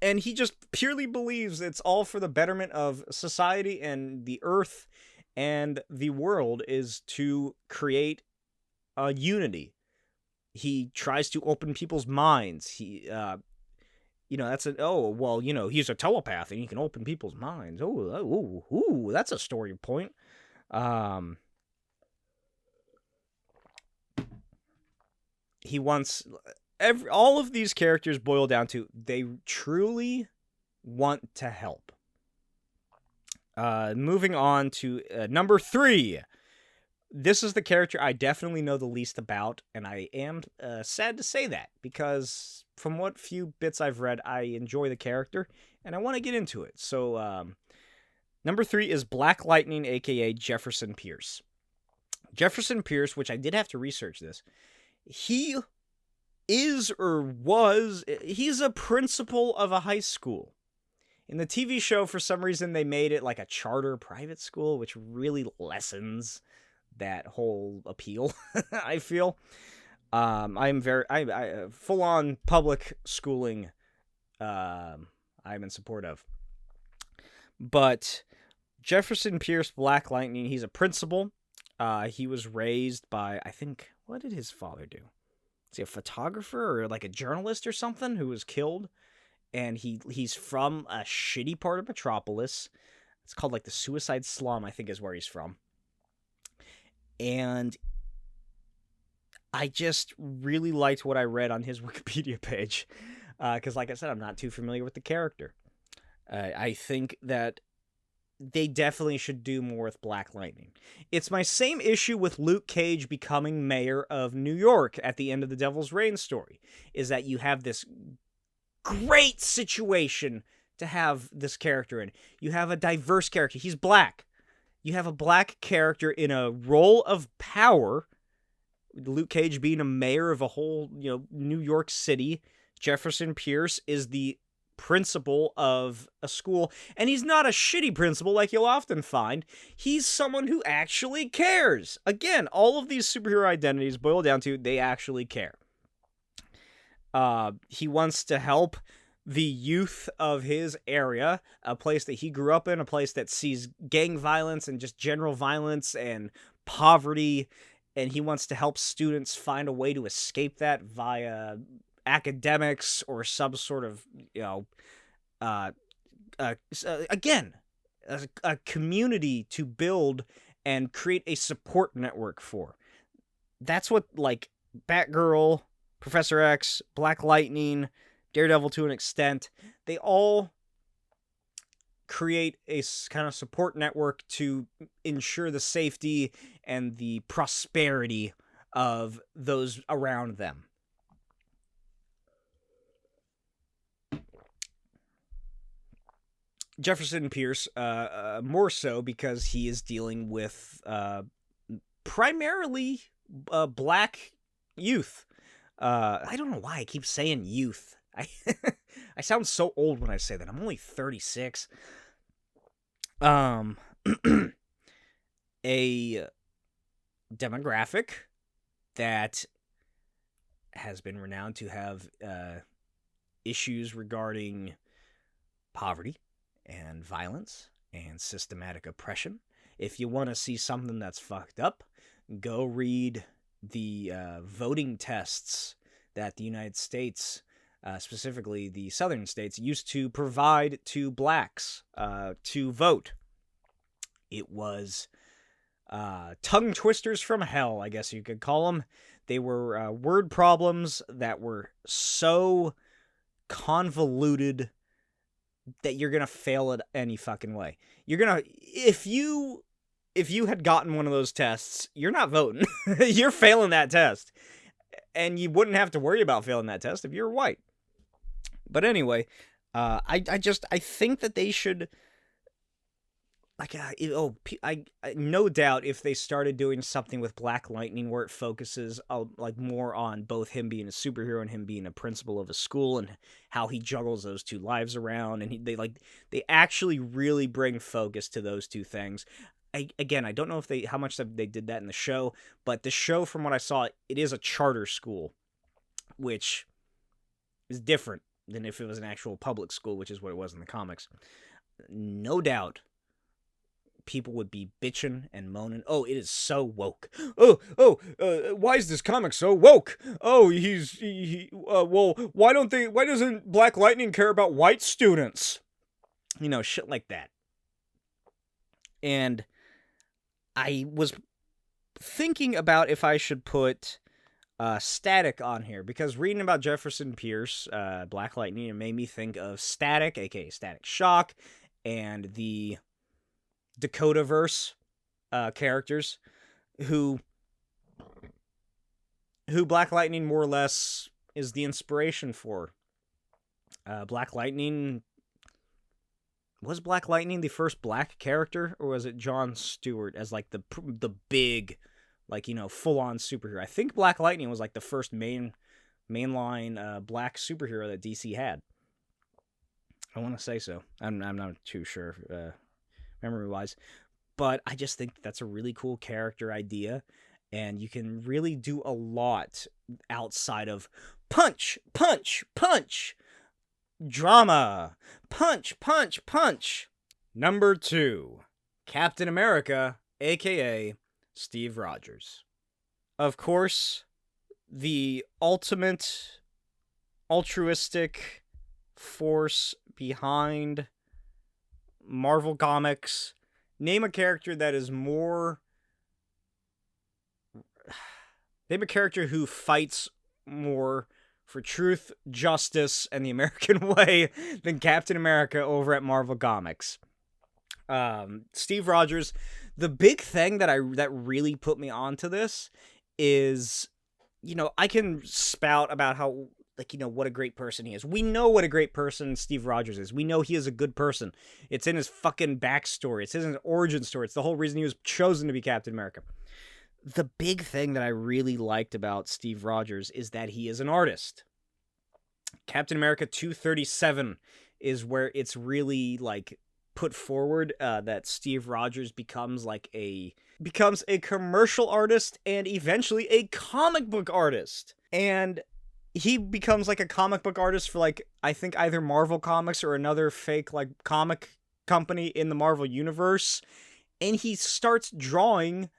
And he just purely believes it's all for the betterment of society and the Earth and the world, is to create a unity. He tries to open people's minds. He, he's a telepath and he can open people's minds. That's a story point. He wants... all of these characters boil down to, they truly want to help. Moving on to number 3. This is the character I definitely know the least about, and I am sad to say that, because from what few bits I've read, I enjoy the character, and I want to get into it. So, number 3 is Black Lightning, aka Jefferson Pierce. Jefferson Pierce, which I did have to research this, he is or was, he's a principal of a high school. In the TV show, for some reason, they made it like a charter private school, which really lessens that whole appeal, I feel. I full-on public schooling, I'm in support of. But Jefferson Pierce, Black Lightning, he's a principal. He was raised by, I think, what did his father do? Is he a photographer or like a journalist or something who was killed? And he's from a shitty part of Metropolis. It's called like the Suicide Slum, I think is where he's from. And I just really liked what I read on his Wikipedia page. Because, like I said, I'm not too familiar with the character. I think that they definitely should do more with Black Lightning. It's my same issue with Luke Cage becoming mayor of New York at the end of the Devil's Reign story, is that you have this great situation to have this character in. You have a diverse character. He's black. You have a black character in a role of power. Luke Cage being a mayor of a whole, New York City. Jefferson Pierce is the principal of a school, and he's not a shitty principal like you'll often find. He's someone who actually cares. Again, all of these superhero identities boil down to they actually care. He wants to help the youth of his area, a place that he grew up in, a place that sees gang violence and just general violence and poverty, and he wants to help students find a way to escape that via academics or some sort of, again, a community to build and create a support network for. That's what, like, Batgirl, Professor X, Black Lightning, Daredevil to an extent, they all create a kind of support network to ensure the safety and the prosperity of those around them. Jefferson Pierce, more so because he is dealing with primarily black youth. I don't know why I keep saying youth. I sound so old when I say that. I'm only 36. A demographic that has been renowned to have issues regarding poverty and violence and systematic oppression. If you want to see something that's fucked up, go read the voting tests that the United States, specifically the southern states, used to provide to blacks to vote. It was tongue twisters from hell, I guess you could call them. They were word problems that were so convoluted that you're gonna fail it any fucking way. You're gonna, if you had gotten one of those tests, you're not voting. You're failing that test. And you wouldn't have to worry about failing that test if you're white. But anyway, I think that they should, like, no doubt if they started doing something with Black Lightning where it focuses like more on both him being a superhero and him being a principal of a school and how he juggles those two lives around, and they actually really bring focus to those two things. I don't know how much they did that in the show, but the show, from what I saw, it is a charter school, which is different than if it was an actual public school, which is what it was in the comics. No doubt people would be bitching and moaning, oh, it is so woke. Why is this comic so woke? Oh, well, why doesn't Black Lightning care about white students? Shit like that. And I was thinking about if I should put Static on here, because reading about Jefferson Pierce, Black Lightning, it made me think of Static, aka Static Shock, and the Dakotaverse characters who Black Lightning more or less is the inspiration for. Black Lightning... Was Black Lightning the first black character, or was it Jon Stewart as, like, the big, like, full-on superhero? I think Black Lightning was, like, the first mainline black superhero that DC had. I want to say so. I'm not too sure, memory-wise. But I just think that's a really cool character idea, and you can really do a lot outside of punch, punch, punch. Drama. Punch, punch, punch. Number 2. Captain America, a.k.a. Steve Rogers. Of course, the ultimate altruistic force behind Marvel Comics. Name a character that is more... Name a character who fights more for truth, justice, and the American way than Captain America over at Marvel Comics. Steve Rogers, the big thing that really put me onto this is, I can spout about how, what a great person he is. We know what a great person Steve Rogers is. We know he is a good person. It's in his fucking backstory. It's in his origin story. It's the whole reason he was chosen to be Captain America. The big thing that I really liked about Steve Rogers is that he is an artist. Captain America 237 is where it's really, put forward that Steve Rogers becomes a commercial artist and eventually a comic book artist. And he becomes a comic book artist for I think either Marvel Comics or another fake comic company in the Marvel universe. And he starts drawing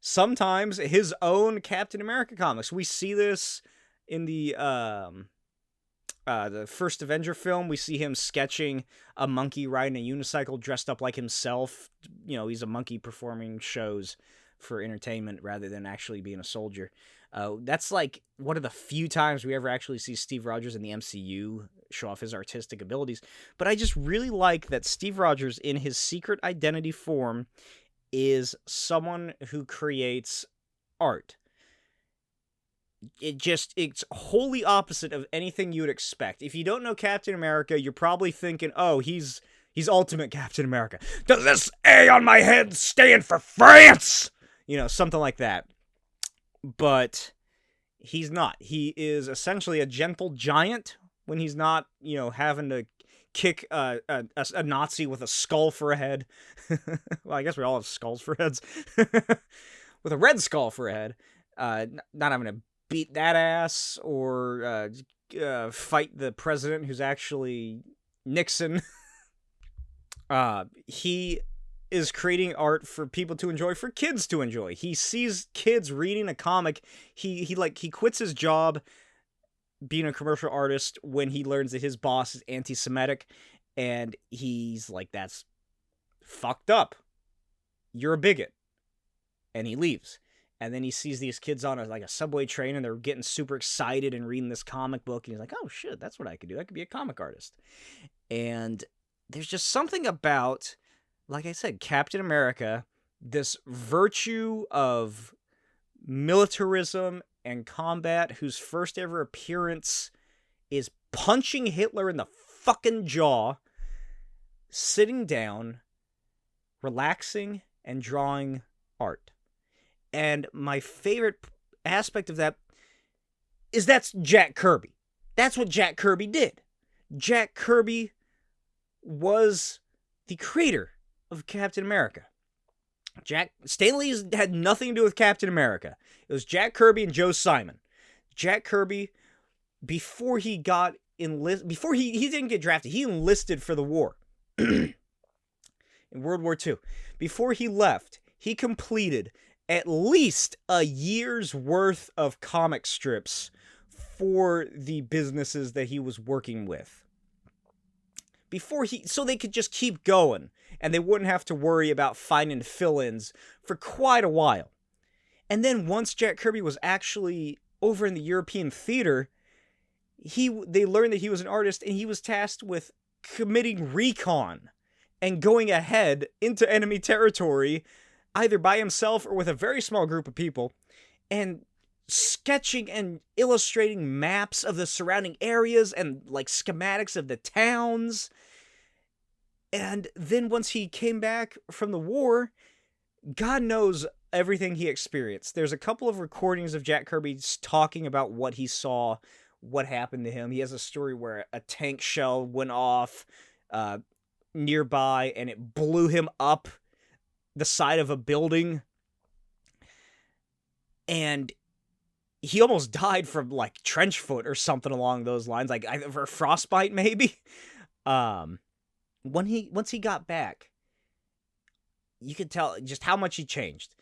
sometimes his own Captain America comics. We see this in the first Avenger film. We see him sketching a monkey riding a unicycle dressed up like himself. He's a monkey performing shows for entertainment rather than actually being a soldier. That's one of the few times we ever actually see Steve Rogers in the MCU show off his artistic abilities. But I just really like that Steve Rogers, in his secret identity form, is someone who creates art. It's wholly opposite of anything you would expect. If you don't know Captain America, you're probably thinking, oh, he's Ultimate Captain America. Does this A on my head stand for France? Something like that. But he's not. He is essentially a gentle giant when he's not, having to kick a Nazi with a skull for a head. Well, I guess we all have skulls for heads. With a red skull for a head. Not having to beat that ass or fight the president who's actually Nixon. He is creating art for people to enjoy, for kids to enjoy. He sees kids reading a comic. He quits his job being a commercial artist when he learns that his boss is anti-Semitic, and he's like, that's fucked up. You're a bigot. And he leaves. And then he sees these kids on a subway train, and they're getting super excited and reading this comic book, and he's like, oh shit, that's what I could do. I could be a comic artist. And there's just something about, like I said, Captain America, this virtue of militarism and combat, whose first ever appearance is punching Hitler in the fucking jaw, sitting down, relaxing, and drawing art. And my favorite aspect of that is that's Jack Kirby. That's what Jack Kirby did. Jack Kirby was the creator of Captain America. Stan Lee had nothing to do with Captain America. It was Jack Kirby and Joe Simon. Jack Kirby, before he got before he didn't get drafted, he enlisted for the war in World War II. Before he left, he completed at least a year's worth of comic strips for the businesses that he was working with. So they could just keep going, and they wouldn't have to worry about finding fill-ins for quite a while. And then once Jack Kirby was actually over in the European theater, they learned that he was an artist, and he was tasked with committing recon and going ahead into enemy territory, either by himself or with a very small group of people, and sketching and illustrating maps of the surrounding areas and schematics of the towns. And then once he came back from the war, God knows everything he experienced. There's a couple of recordings of Jack Kirby talking about what he saw, what happened to him. He has a story where a tank shell went off nearby and it blew him up the side of a building, and he almost died from trench foot or something along those lines, or frostbite maybe. Once he got back, you could tell just how much he changed.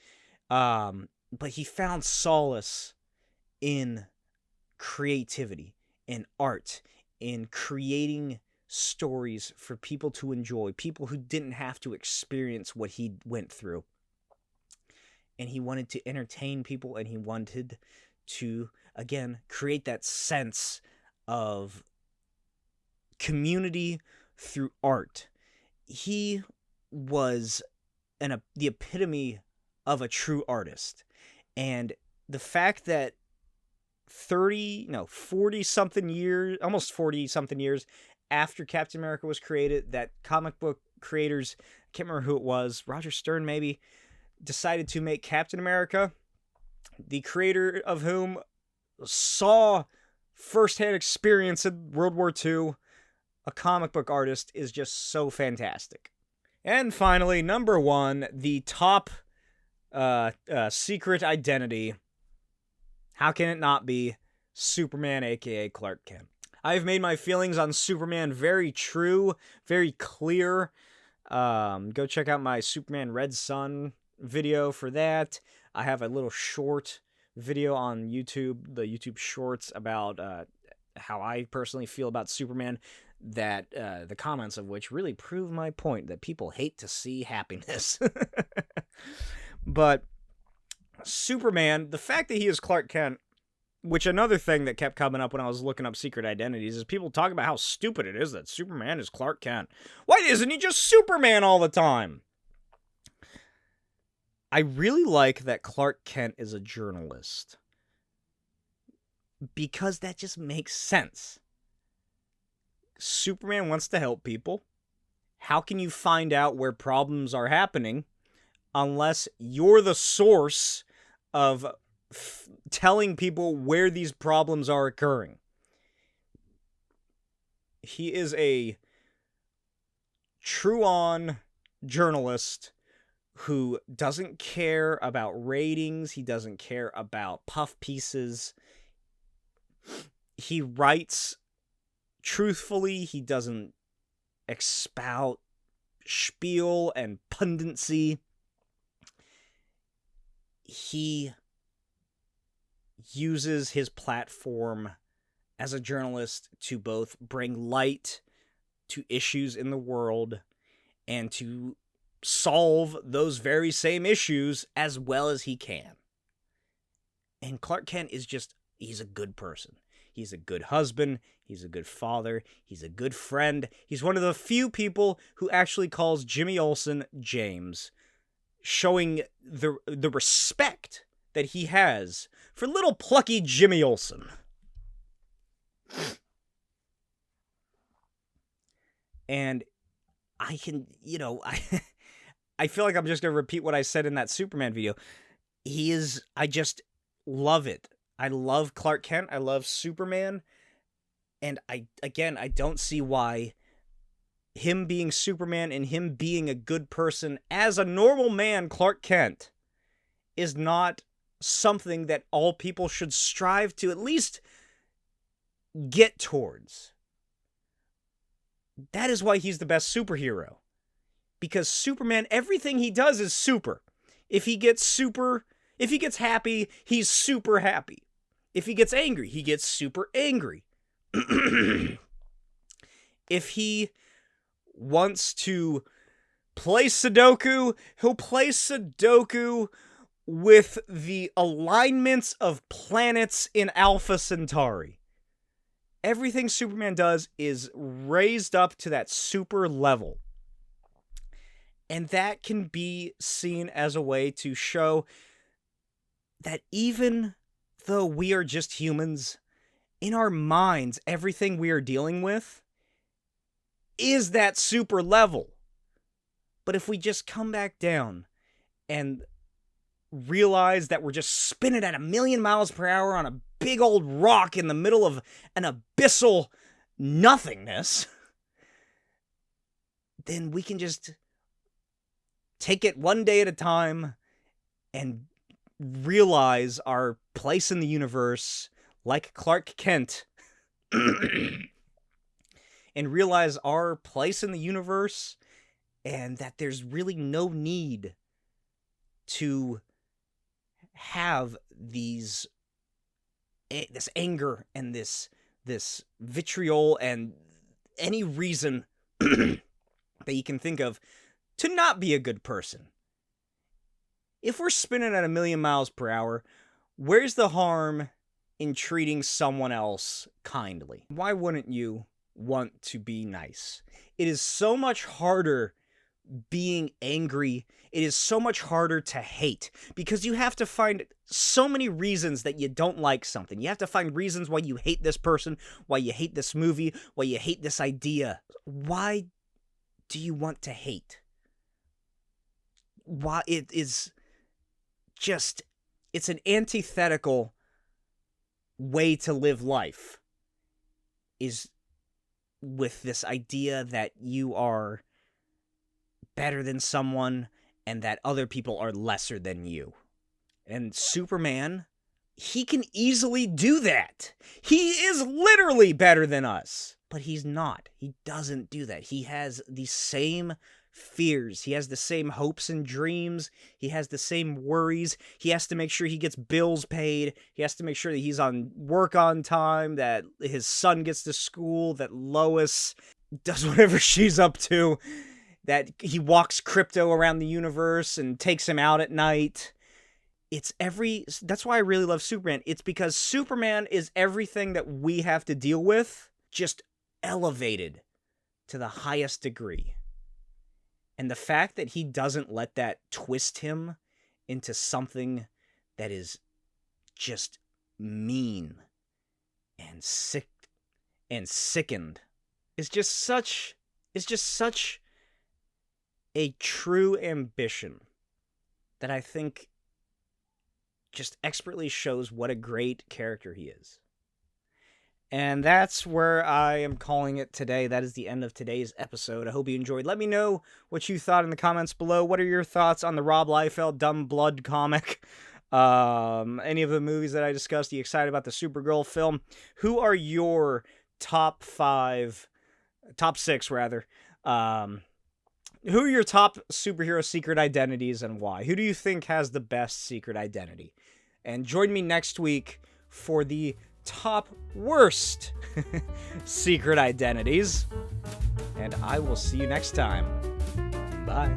But he found solace in creativity, in art, in creating stories for people to enjoy, people who didn't have to experience what he went through. And he wanted to entertain people, and he wanted to, again, create that sense of community through art. He was the epitome of a true artist. And the fact that 40-something years, almost 40-something years after Captain America was created, that comic book creators, I can't remember who it was, Roger Stern maybe, decided to make Captain America, the creator of whom saw firsthand experience in World War II, a comic book artist, is just so fantastic. And finally, number 1, the top secret identity. How can it not be Superman, aka Clark Kent? I've made my feelings on Superman very true, very clear. Go check out my Superman Red Sun video for that. I have a little short video on YouTube, the YouTube Shorts, about how I personally feel about Superman, that the comments of which really prove my point that people hate to see happiness. But Superman, the fact that he is Clark Kent, which another thing that kept coming up when I was looking up secret identities is people talking about how stupid it is that Superman is Clark Kent. Why isn't he just Superman all the time? I really like that Clark Kent is a journalist, because that just makes sense. Superman wants to help people. How can you find out where problems are happening unless you're the source of telling people where these problems are occurring? He is a true-on journalist who doesn't care about ratings. He doesn't care about puff pieces. He writes truthfully. He doesn't expout spiel and pundency. He uses his platform as a journalist to both bring light to issues in the world and to solve those very same issues as well as he can. And Clark Kent is he's a good person. He's a good husband. He's a good father. He's a good friend. He's one of the few people who actually calls Jimmy Olsen James, showing the respect that he has for little plucky Jimmy Olsen. And I can, I feel like I'm just going to repeat what I said in that Superman video. I just love it. I love Clark Kent. I love Superman. And I don't see why him being Superman and him being a good person as a normal man, Clark Kent, is not something that all people should strive to at least get towards. That is why he's the best superhero. Because Superman, everything he does is super. If he gets happy, he's super happy. If he gets angry, he gets super angry. If he wants to play Sudoku, he'll play Sudoku with the alignments of planets in Alpha Centauri. Everything Superman does is raised up to that super level. And that can be seen as a way to show that even though we are just humans, in our minds, everything we are dealing with is that super level. But if we just come back down and realize that we're just spinning at 1,000,000 miles per hour on a big old rock in the middle of an abyssal nothingness, then we can just take it one day at a time and realize our place in the universe, like Clark Kent, and realize our place in the universe, and that there's really no need to have this anger and this vitriol and any reason that you can think of to not be a good person. If we're spinning at 1,000,000 miles per hour, where's the harm in treating someone else kindly. Why wouldn't you want to be nice? It is so much harder being angry. It is so much harder to hate because you have to find so many reasons that you don't like something. You have to find reasons why you hate this person, why you hate this movie, why you hate this idea. Why do you want to hate? Why? It is just, it's an antithetical way to live life, is with this idea that you are better than someone and that other people are lesser than you. And Superman, he can easily do that. He is literally better than us, but he's not. He doesn't do that. He has the same fears. He has the same hopes and dreams. He has the same worries. He has to make sure he gets bills paid. He has to make sure that he's on work on time, that his son gets to school, that Lois does whatever she's up to, that he walks crypto around the universe and takes him out at night. That's why I really love Superman. It's because Superman is everything that we have to deal with, just elevated to the highest degree. And the fact that he doesn't let that twist him into something that is just mean and sick and sickened is just such a true ambition that I think just expertly shows what a great character he is. And that's where I am calling it today. That is the end of today's episode. I hope you enjoyed. Let me know what you thought in the comments below. What are your thoughts on the Rob Liefeld Dumb Blood comic? Any of the movies that I discussed? Are you excited about the Supergirl film? Who are your top 6 rather? Who are your top superhero secret identities and why? Who do you think has the best secret identity? And join me next week for the top worst secret identities. And I will see you next time. Bye.